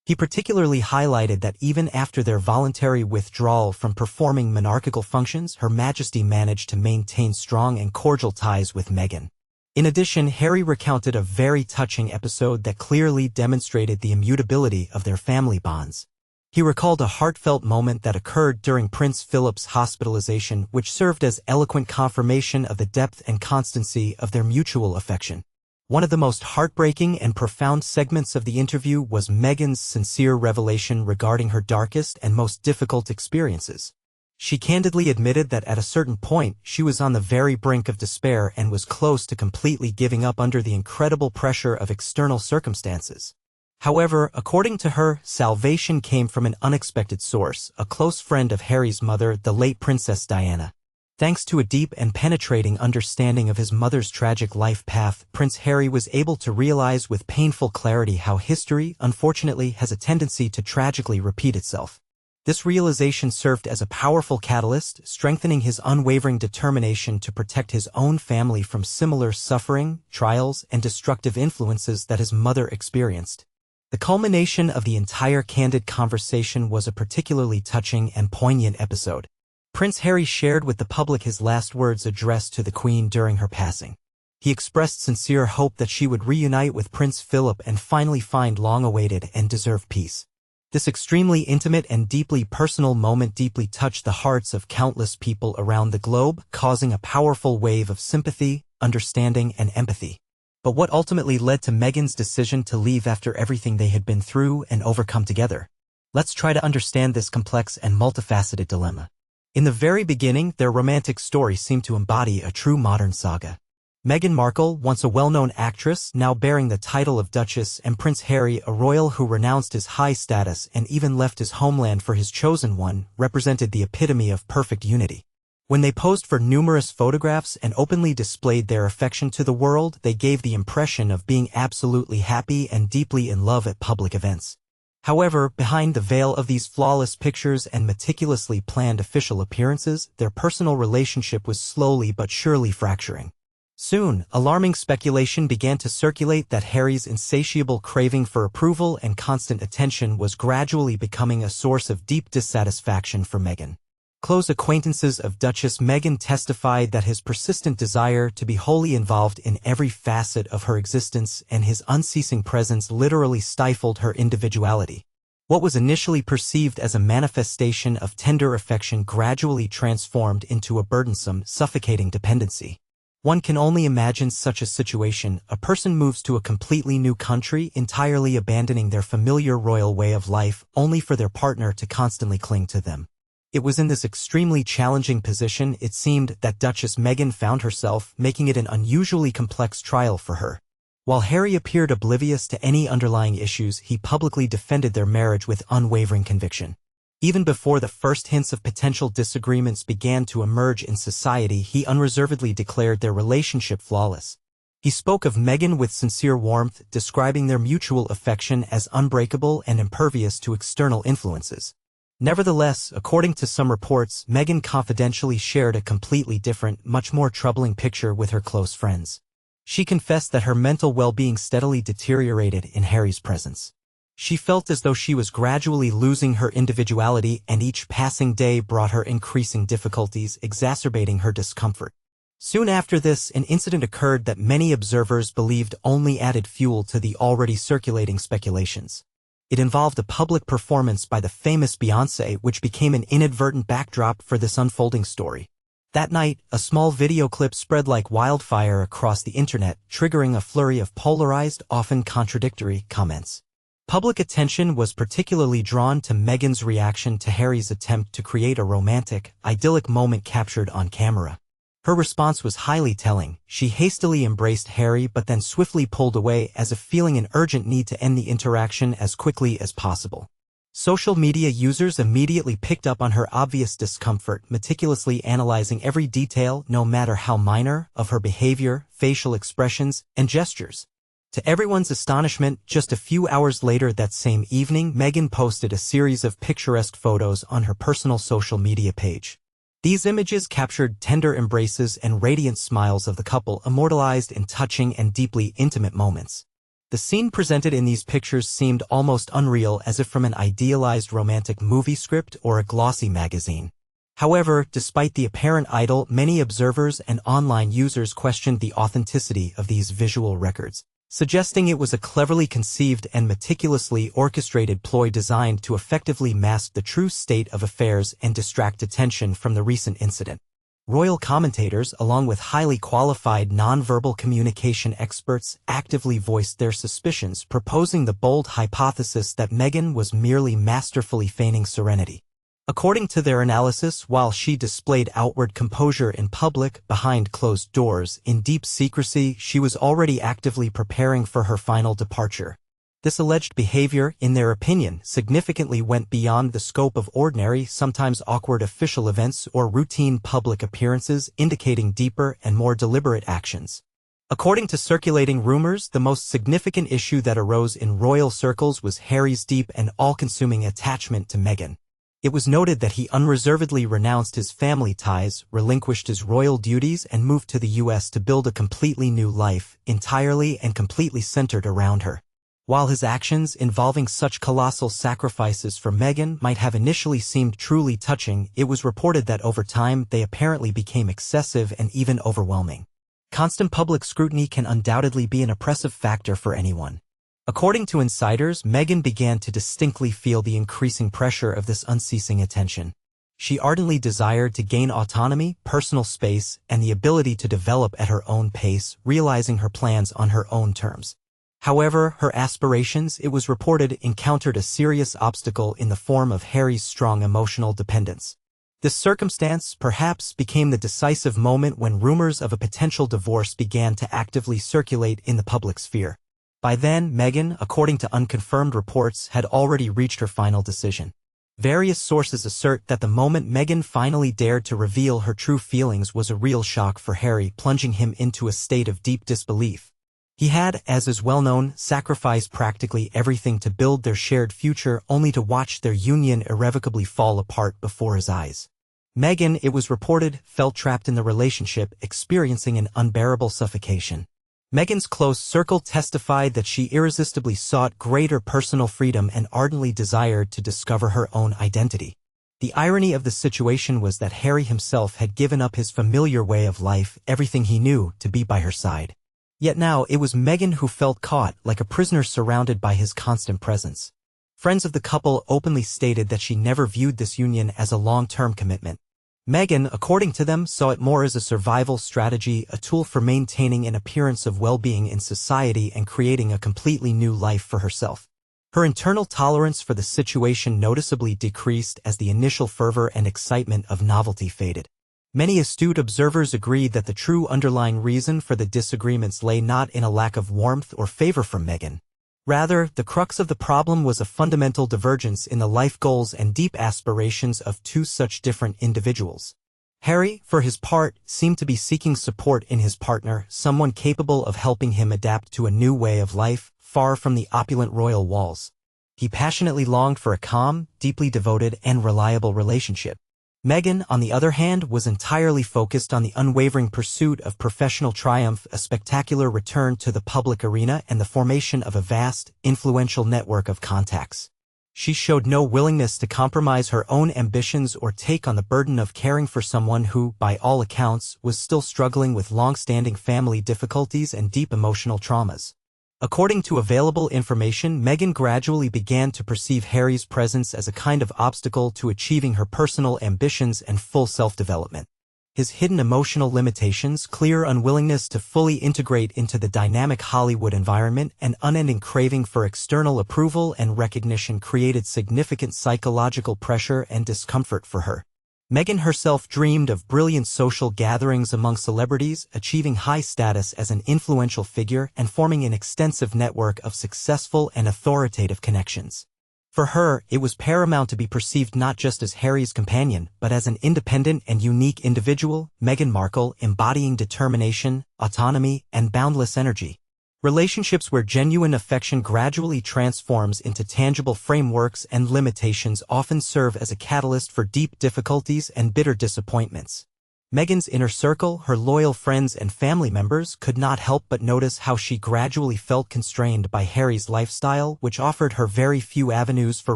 He particularly highlighted that even after their voluntary withdrawal from performing monarchical functions, Her Majesty managed to maintain strong and cordial ties with Meghan. In addition, Harry recounted a very touching episode that clearly demonstrated the immutability of their family bonds. He recalled a heartfelt moment that occurred during Prince Philip's hospitalization, which served as eloquent confirmation of the depth and constancy of their mutual affection. One of the most heartbreaking and profound segments of the interview was Meghan's sincere revelation regarding her darkest and most difficult experiences. She candidly admitted that at a certain point she was on the very brink of despair and was close to completely giving up under the incredible pressure of external circumstances. However, according to her, salvation came from an unexpected source, a close friend of Harry's mother, the late Princess Diana. Thanks to a deep and penetrating understanding of his mother's tragic life path, Prince Harry was able to realize with painful clarity how history, unfortunately, has a tendency to tragically repeat itself. This realization served as a powerful catalyst, strengthening his unwavering determination to protect his own family from similar suffering, trials, and destructive influences that his mother experienced. The culmination of the entire candid conversation was a particularly touching and poignant episode. Prince Harry shared with the public his last words addressed to the Queen during her passing. He expressed sincere hope that she would reunite with Prince Philip and finally find long-awaited and deserved peace. This extremely intimate and deeply personal moment deeply touched the hearts of countless people around the globe, causing a powerful wave of sympathy, understanding, and empathy. But what ultimately led to Meghan's decision to leave after everything they had been through and overcome together? Let's try to understand this complex and multifaceted dilemma. In the very beginning, their romantic story seemed to embody a true modern saga. Meghan Markle, once a well-known actress, now bearing the title of Duchess, and Prince Harry, a royal who renounced his high status and even left his homeland for his chosen one, represented the epitome of perfect unity. When they posed for numerous photographs and openly displayed their affection to the world, they gave the impression of being absolutely happy and deeply in love at public events. However, behind the veil of these flawless pictures and meticulously planned official appearances, their personal relationship was slowly but surely fracturing. Soon, alarming speculation began to circulate that Harry's insatiable craving for approval and constant attention was gradually becoming a source of deep dissatisfaction for Meghan. Close acquaintances of Duchess Meghan testified that his persistent desire to be wholly involved in every facet of her existence and his unceasing presence literally stifled her individuality. What was initially perceived as a manifestation of tender affection gradually transformed into a burdensome, suffocating dependency. One can only imagine such a situation. A person moves to a completely new country, entirely abandoning their familiar royal way of life, only for their partner to constantly cling to them. It was in this extremely challenging position, it seemed, that Duchess Meghan found herself, making it an unusually complex trial for her. While Harry appeared oblivious to any underlying issues, he publicly defended their marriage with unwavering conviction. Even before the first hints of potential disagreements began to emerge in society, he unreservedly declared their relationship flawless. He spoke of Meghan with sincere warmth, describing their mutual affection as unbreakable and impervious to external influences. Nevertheless, according to some reports, Meghan confidentially shared a completely different, much more troubling picture with her close friends. She confessed that her mental well-being steadily deteriorated in Harry's presence. She felt as though she was gradually losing her individuality, and each passing day brought her increasing difficulties, exacerbating her discomfort. Soon after this, an incident occurred that many observers believed only added fuel to the already circulating speculations. It involved a public performance by the famous Beyoncé, which became an inadvertent backdrop for this unfolding story. That night, a small video clip spread like wildfire across the internet, triggering a flurry of polarized, often contradictory comments. Public attention was particularly drawn to Meghan's reaction to Harry's attempt to create a romantic, idyllic moment captured on camera. Her response was highly telling. She hastily embraced Harry but then swiftly pulled away as if feeling an urgent need to end the interaction as quickly as possible. Social media users immediately picked up on her obvious discomfort, meticulously analyzing every detail, no matter how minor, of her behavior, facial expressions, and gestures. To everyone's astonishment, just a few hours later that same evening, Meghan posted a series of picturesque photos on her personal social media page. These images captured tender embraces and radiant smiles of the couple, immortalized in touching and deeply intimate moments. The scene presented in these pictures seemed almost unreal, as if from an idealized romantic movie script or a glossy magazine. However, despite the apparent idyll, many observers and online users questioned the authenticity of these visual records, suggesting it was a cleverly conceived and meticulously orchestrated ploy designed to effectively mask the true state of affairs and distract attention from the recent incident. Royal commentators, along with highly qualified nonverbal communication experts, actively voiced their suspicions, proposing the bold hypothesis that Meghan was merely masterfully feigning serenity. According to their analysis, while she displayed outward composure in public, behind closed doors, in deep secrecy, she was already actively preparing for her final departure. This alleged behavior, in their opinion, significantly went beyond the scope of ordinary, sometimes awkward official events or routine public appearances, indicating deeper and more deliberate actions. According to circulating rumors, the most significant issue that arose in royal circles was Harry's deep and all-consuming attachment to Meghan. It was noted that he unreservedly renounced his family ties, relinquished his royal duties, and moved to the U.S. to build a completely new life, entirely and completely centered around her. While his actions involving such colossal sacrifices for Meghan might have initially seemed truly touching, it was reported that over time they apparently became excessive and even overwhelming. Constant public scrutiny can undoubtedly be an oppressive factor for anyone. According to insiders, Meghan began to distinctly feel the increasing pressure of this unceasing attention. She ardently desired to gain autonomy, personal space, and the ability to develop at her own pace, realizing her plans on her own terms. However, her aspirations, it was reported, encountered a serious obstacle in the form of Harry's strong emotional dependence. This circumstance, perhaps, became the decisive moment when rumors of a potential divorce began to actively circulate in the public sphere. By then, Meghan, according to unconfirmed reports, had already reached her final decision. Various sources assert that the moment Meghan finally dared to reveal her true feelings was a real shock for Harry, plunging him into a state of deep disbelief. He had, as is well known, sacrificed practically everything to build their shared future, only to watch their union irrevocably fall apart before his eyes. Meghan, it was reported, felt trapped in the relationship, experiencing an unbearable suffocation. Meghan's close circle testified that she irresistibly sought greater personal freedom and ardently desired to discover her own identity. The irony of the situation was that Harry himself had given up his familiar way of life, everything he knew, to be by her side. Yet now it was Meghan who felt caught, like a prisoner surrounded by his constant presence. Friends of the couple openly stated that she never viewed this union as a long-term commitment. Meghan, according to them, saw it more as a survival strategy, a tool for maintaining an appearance of well-being in society and creating a completely new life for herself. Her internal tolerance for the situation noticeably decreased as the initial fervor and excitement of novelty faded. Many astute observers agreed that the true underlying reason for the disagreements lay not in a lack of warmth or favor from Meghan. Rather, the crux of the problem was a fundamental divergence in the life goals and deep aspirations of two such different individuals. Harry, for his part, seemed to be seeking support in his partner, someone capable of helping him adapt to a new way of life, far from the opulent royal walls. He passionately longed for a calm, deeply devoted, and reliable relationship. Meghan, on the other hand, was entirely focused on the unwavering pursuit of professional triumph, a spectacular return to the public arena, and the formation of a vast, influential network of contacts. She showed no willingness to compromise her own ambitions or take on the burden of caring for someone who, by all accounts, was still struggling with long-standing family difficulties and deep emotional traumas. According to available information, Meghan gradually began to perceive Harry's presence as a kind of obstacle to achieving her personal ambitions and full self-development. His hidden emotional limitations, clear unwillingness to fully integrate into the dynamic Hollywood environment, and unending craving for external approval and recognition created significant psychological pressure and discomfort for her. Meghan herself dreamed of brilliant social gatherings among celebrities, achieving high status as an influential figure and forming an extensive network of successful and authoritative connections. For her, it was paramount to be perceived not just as Harry's companion, but as an independent and unique individual, Meghan Markle embodying determination, autonomy, and boundless energy. Relationships where genuine affection gradually transforms into tangible frameworks and limitations often serve as a catalyst for deep difficulties and bitter disappointments. Meghan's inner circle, her loyal friends and family members, could not help but notice how she gradually felt constrained by Harry's lifestyle, which offered her very few avenues for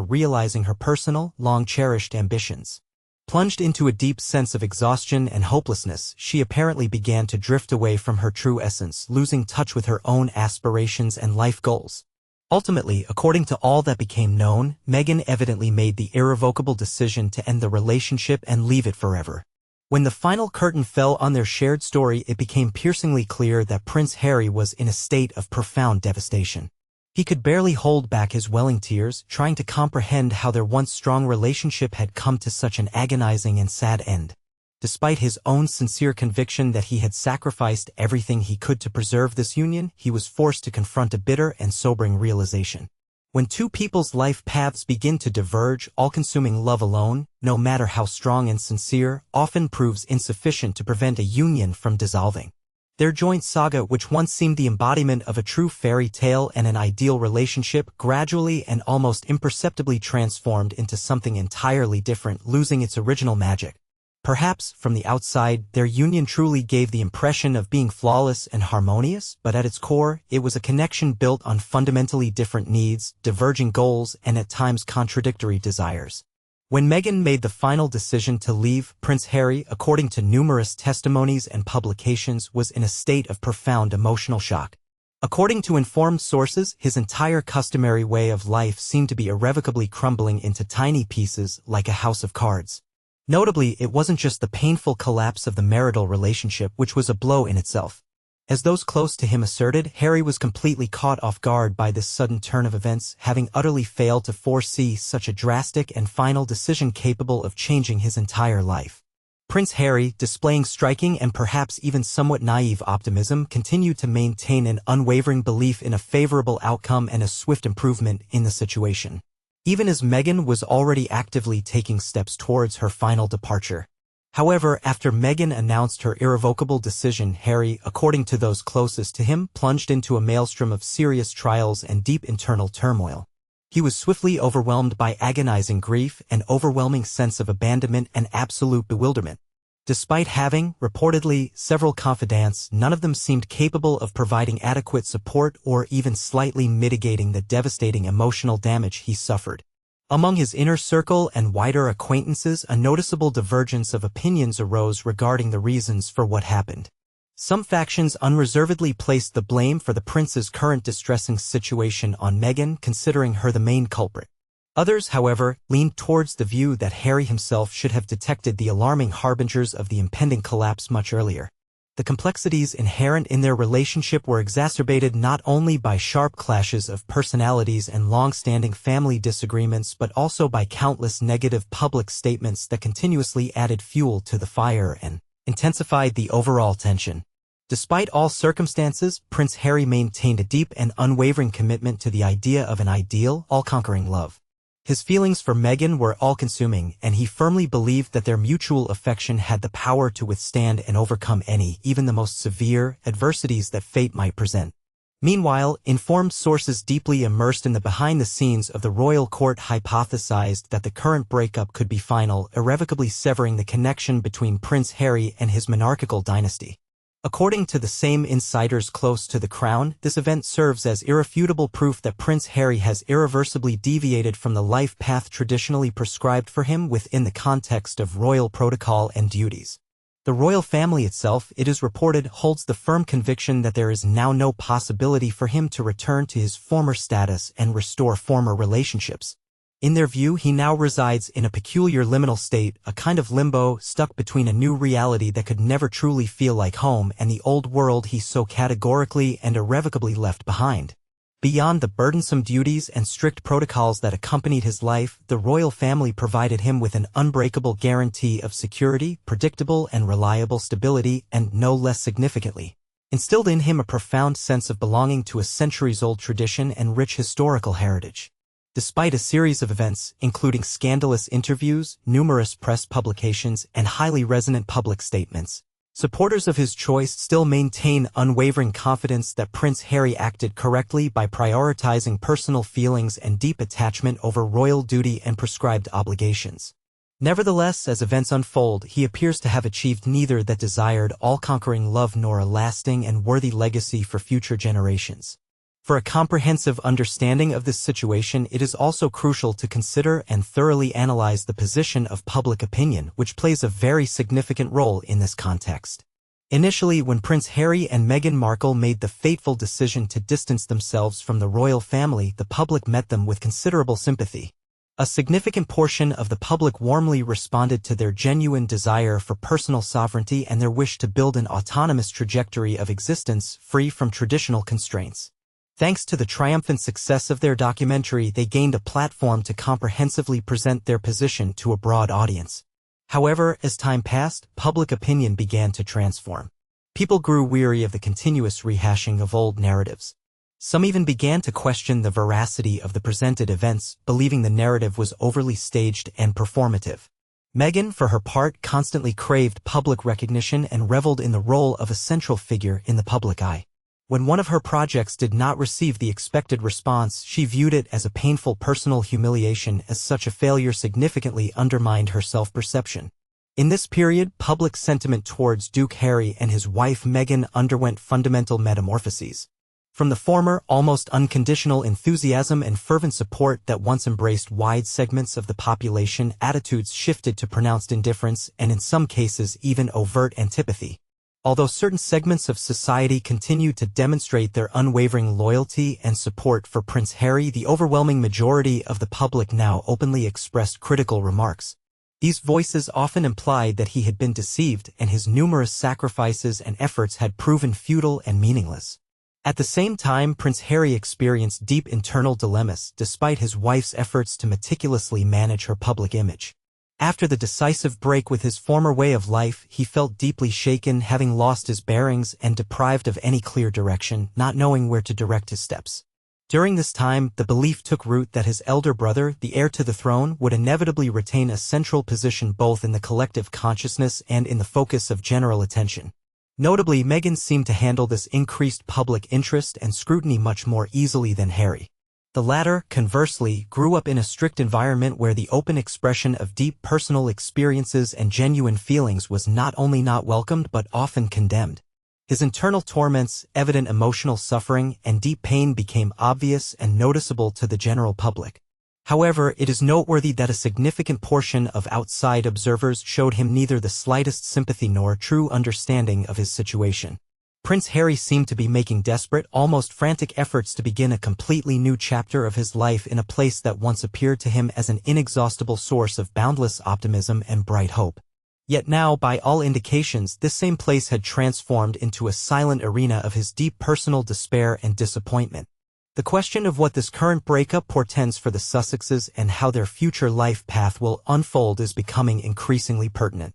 realizing her personal, long-cherished ambitions. Plunged into a deep sense of exhaustion and hopelessness, she apparently began to drift away from her true essence, losing touch with her own aspirations and life goals. Ultimately, according to all that became known, Meghan evidently made the irrevocable decision to end the relationship and leave it forever. When the final curtain fell on their shared story, it became piercingly clear that Prince Harry was in a state of profound devastation. He could barely hold back his welling tears, trying to comprehend how their once strong relationship had come to such an agonizing and sad end. Despite his own sincere conviction that he had sacrificed everything he could to preserve this union, he was forced to confront a bitter and sobering realization. When two people's life paths begin to diverge, all-consuming love alone, no matter how strong and sincere, often proves insufficient to prevent a union from dissolving. Their joint saga, which once seemed the embodiment of a true fairy tale and an ideal relationship, gradually and almost imperceptibly transformed into something entirely different, losing its original magic. Perhaps, from the outside, their union truly gave the impression of being flawless and harmonious, but at its core, it was a connection built on fundamentally different needs, diverging goals, and at times contradictory desires. When Meghan made the final decision to leave, Prince Harry, according to numerous testimonies and publications, was in a state of profound emotional shock. According to informed sources, his entire customary way of life seemed to be irrevocably crumbling into tiny pieces like a house of cards. Notably, it wasn't just the painful collapse of the marital relationship which was a blow in itself. As those close to him asserted, Harry was completely caught off guard by this sudden turn of events, having utterly failed to foresee such a drastic and final decision capable of changing his entire life. Prince Harry, displaying striking and perhaps even somewhat naive optimism, continued to maintain an unwavering belief in a favorable outcome and a swift improvement in the situation, even as Meghan was already actively taking steps towards her final departure. However, after Meghan announced her irrevocable decision, Harry, according to those closest to him, plunged into a maelstrom of serious trials and deep internal turmoil. He was swiftly overwhelmed by agonizing grief, an overwhelming sense of abandonment, and absolute bewilderment. Despite having, reportedly, several confidants, none of them seemed capable of providing adequate support or even slightly mitigating the devastating emotional damage he suffered. Among his inner circle and wider acquaintances, a noticeable divergence of opinions arose regarding the reasons for what happened. Some factions unreservedly placed the blame for the prince's current distressing situation on Meghan, considering her the main culprit. Others, however, leaned towards the view that Harry himself should have detected the alarming harbingers of the impending collapse much earlier. The complexities inherent in their relationship were exacerbated not only by sharp clashes of personalities and long-standing family disagreements, but also by countless negative public statements that continuously added fuel to the fire and intensified the overall tension. Despite all circumstances, Prince Harry maintained a deep and unwavering commitment to the idea of an ideal, all-conquering love. His feelings for Meghan were all-consuming, and he firmly believed that their mutual affection had the power to withstand and overcome any, even the most severe, adversities that fate might present. Meanwhile, informed sources deeply immersed in the behind-the-scenes of the royal court hypothesized that the current breakup could be final, irrevocably severing the connection between Prince Harry and his monarchical dynasty. According to the same insiders close to the crown, this event serves as irrefutable proof that Prince Harry has irreversibly deviated from the life path traditionally prescribed for him within the context of royal protocol and duties. The royal family itself, it is reported, holds the firm conviction that there is now no possibility for him to return to his former status and restore former relationships. In their view, he now resides in a peculiar liminal state, a kind of limbo, stuck between a new reality that could never truly feel like home and the old world he so categorically and irrevocably left behind. Beyond the burdensome duties and strict protocols that accompanied his life, the royal family provided him with an unbreakable guarantee of security, predictable and reliable stability, and, no less significantly, instilled in him a profound sense of belonging to a centuries-old tradition and rich historical heritage. Despite a series of events, including scandalous interviews, numerous press publications, and highly resonant public statements, supporters of his choice still maintain unwavering confidence that Prince Harry acted correctly by prioritizing personal feelings and deep attachment over royal duty and prescribed obligations. Nevertheless, as events unfold, he appears to have achieved neither that desired all-conquering love nor a lasting and worthy legacy for future generations. For a comprehensive understanding of this situation, it is also crucial to consider and thoroughly analyze the position of public opinion, which plays a very significant role in this context. Initially, when Prince Harry and Meghan Markle made the fateful decision to distance themselves from the royal family, the public met them with considerable sympathy. A significant portion of the public warmly responded to their genuine desire for personal sovereignty and their wish to build an autonomous trajectory of existence free from traditional constraints. Thanks to the triumphant success of their documentary, they gained a platform to comprehensively present their position to a broad audience. However, as time passed, public opinion began to transform. People grew weary of the continuous rehashing of old narratives. Some even began to question the veracity of the presented events, believing the narrative was overly staged and performative. Meghan, for her part, constantly craved public recognition and reveled in the role of a central figure in the public eye. When one of her projects did not receive the expected response, she viewed it as a painful personal humiliation, as such a failure significantly undermined her self-perception. In this period, public sentiment towards Duke Harry and his wife Meghan underwent fundamental metamorphoses. From the former, almost unconditional enthusiasm and fervent support that once embraced wide segments of the population, attitudes shifted to pronounced indifference and in some cases even overt antipathy. Although certain segments of society continued to demonstrate their unwavering loyalty and support for Prince Harry, the overwhelming majority of the public now openly expressed critical remarks. These voices often implied that he had been deceived and his numerous sacrifices and efforts had proven futile and meaningless. At the same time, Prince Harry experienced deep internal dilemmas despite his wife's efforts to meticulously manage her public image. After the decisive break with his former way of life, he felt deeply shaken, having lost his bearings and deprived of any clear direction, not knowing where to direct his steps. During this time, the belief took root that his elder brother, the heir to the throne, would inevitably retain a central position both in the collective consciousness and in the focus of general attention. Notably, Meghan seemed to handle this increased public interest and scrutiny much more easily than Harry. The latter, conversely, grew up in a strict environment where the open expression of deep personal experiences and genuine feelings was not only not welcomed but often condemned. His internal torments, evident emotional suffering, and deep pain became obvious and noticeable to the general public. However, it is noteworthy that a significant portion of outside observers showed him neither the slightest sympathy nor true understanding of his situation. Prince Harry seemed to be making desperate, almost frantic efforts to begin a completely new chapter of his life in a place that once appeared to him as an inexhaustible source of boundless optimism and bright hope. Yet now, by all indications, this same place had transformed into a silent arena of his deep personal despair and disappointment. The question of what this current breakup portends for the Sussexes and how their future life path will unfold is becoming increasingly pertinent.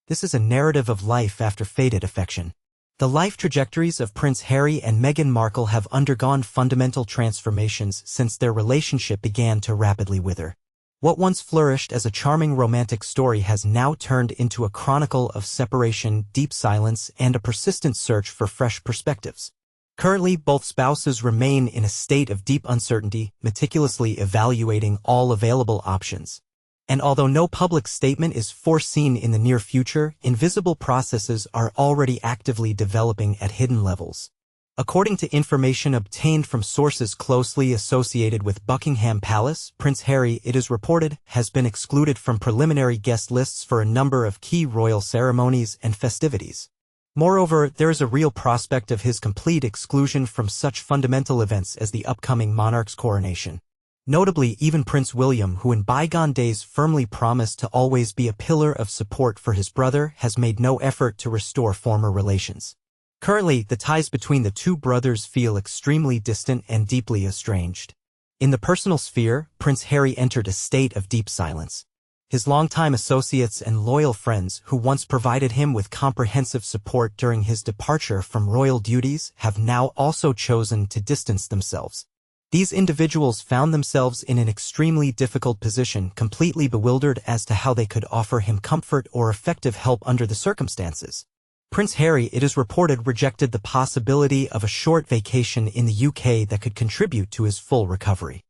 This is a narrative of life after faded affection. The life trajectories of Prince Harry and Meghan Markle have undergone fundamental transformations since their relationship began to rapidly wither. What once flourished as a charming romantic story has now turned into a chronicle of separation, deep silence, and a persistent search for fresh perspectives. Currently, both spouses remain in a state of deep uncertainty, meticulously evaluating all available options. And although no public statement is foreseen in the near future, invisible processes are already actively developing at hidden levels. According to information obtained from sources closely associated with Buckingham Palace, Prince Harry, it is reported, has been excluded from preliminary guest lists for a number of key royal ceremonies and festivities. Moreover, there is a real prospect of his complete exclusion from such fundamental events as the upcoming monarch's coronation. Notably, even Prince William, who in bygone days firmly promised to always be a pillar of support for his brother, has made no effort to restore former relations. Currently, the ties between the two brothers feel extremely distant and deeply estranged. In the personal sphere, Prince Harry entered a state of deep silence. His longtime associates and loyal friends, who once provided him with comprehensive support during his departure from royal duties, have now also chosen to distance themselves. These individuals found themselves in an extremely difficult position, completely bewildered as to how they could offer him comfort or effective help under the circumstances. Prince Harry, it is reported, rejected the possibility of a short vacation in the UK that could contribute to his full recovery.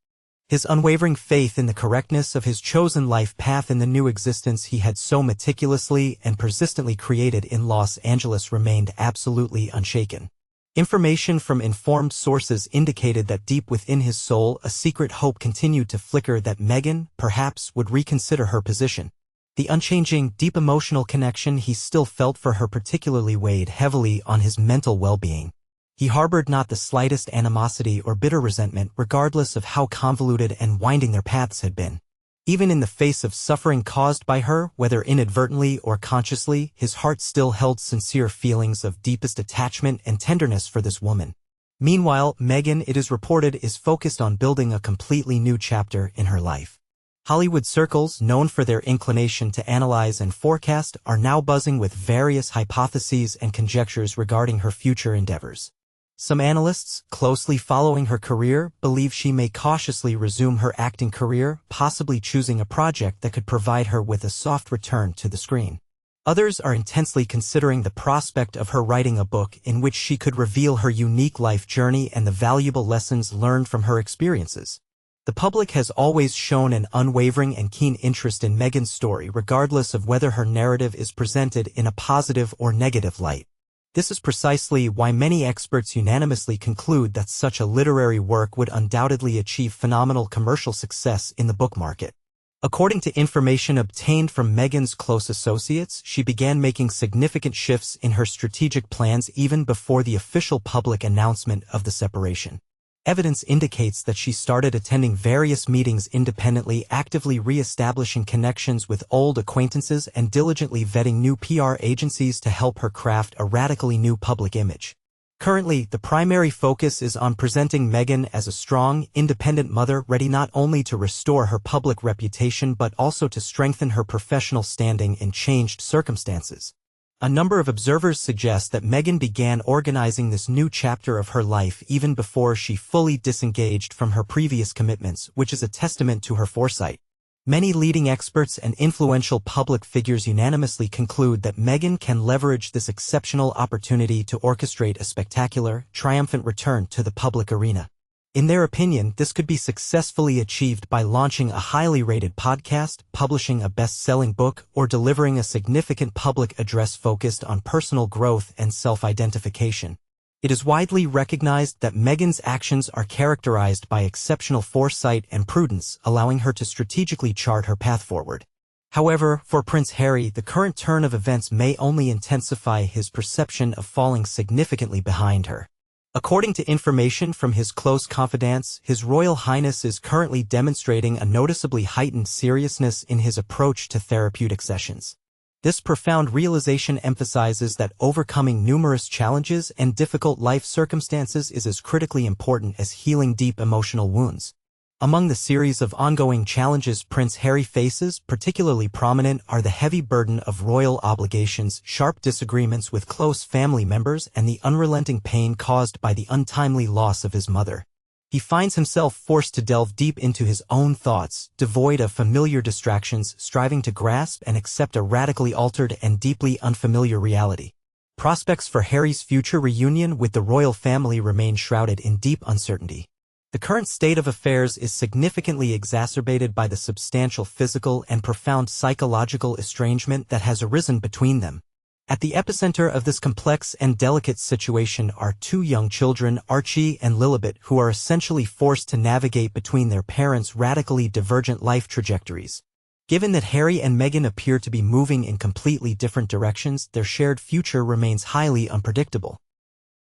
His unwavering faith in the correctness of his chosen life path in the new existence he had so meticulously and persistently created in Los Angeles remained absolutely unshaken. Information from informed sources indicated that deep within his soul a secret hope continued to flicker that Meghan, perhaps, would reconsider her position. The unchanging, deep emotional connection he still felt for her particularly weighed heavily on his mental well-being. He harbored not the slightest animosity or bitter resentment, regardless of how convoluted and winding their paths had been. Even in the face of suffering caused by her, whether inadvertently or consciously, his heart still held sincere feelings of deepest attachment and tenderness for this woman. Meanwhile, Meghan, it is reported, is focused on building a completely new chapter in her life. Hollywood circles, known for their inclination to analyze and forecast, are now buzzing with various hypotheses and conjectures regarding her future endeavors. Some analysts, closely following her career, believe she may cautiously resume her acting career, possibly choosing a project that could provide her with a soft return to the screen. Others are intensely considering the prospect of her writing a book in which she could reveal her unique life journey and the valuable lessons learned from her experiences. The public has always shown an unwavering and keen interest in Meghan's story, regardless of whether her narrative is presented in a positive or negative light. This is precisely why many experts unanimously conclude that such a literary work would undoubtedly achieve phenomenal commercial success in the book market. According to information obtained from Meghan's close associates, she began making significant shifts in her strategic plans even before the official public announcement of the separation. Evidence indicates that she started attending various meetings independently, actively re-establishing connections with old acquaintances and diligently vetting new PR agencies to help her craft a radically new public image. Currently, the primary focus is on presenting Meghan as a strong, independent mother ready not only to restore her public reputation but also to strengthen her professional standing in changed circumstances. A number of observers suggest that Meghan began organizing this new chapter of her life even before she fully disengaged from her previous commitments, which is a testament to her foresight. Many leading experts and influential public figures unanimously conclude that Meghan can leverage this exceptional opportunity to orchestrate a spectacular, triumphant return to the public arena. In their opinion, this could be successfully achieved by launching a highly rated podcast, publishing a best-selling book, or delivering a significant public address focused on personal growth and self-identification. It is widely recognized that Meghan's actions are characterized by exceptional foresight and prudence, allowing her to strategically chart her path forward. However, for Prince Harry, the current turn of events may only intensify his perception of falling significantly behind her. According to information from his close confidants, His Royal Highness is currently demonstrating a noticeably heightened seriousness in his approach to therapeutic sessions. This profound realization emphasizes that overcoming numerous challenges and difficult life circumstances is as critically important as healing deep emotional wounds. Among the series of ongoing challenges Prince Harry faces, particularly prominent are the heavy burden of royal obligations, sharp disagreements with close family members, and the unrelenting pain caused by the untimely loss of his mother. He finds himself forced to delve deep into his own thoughts, devoid of familiar distractions, striving to grasp and accept a radically altered and deeply unfamiliar reality. Prospects for Harry's future reunion with the royal family remain shrouded in deep uncertainty. The current state of affairs is significantly exacerbated by the substantial physical and profound psychological estrangement that has arisen between them. At the epicenter of this complex and delicate situation are two young children, Archie and Lilibet, who are essentially forced to navigate between their parents' radically divergent life trajectories. Given that Harry and Meghan appear to be moving in completely different directions, their shared future remains highly unpredictable.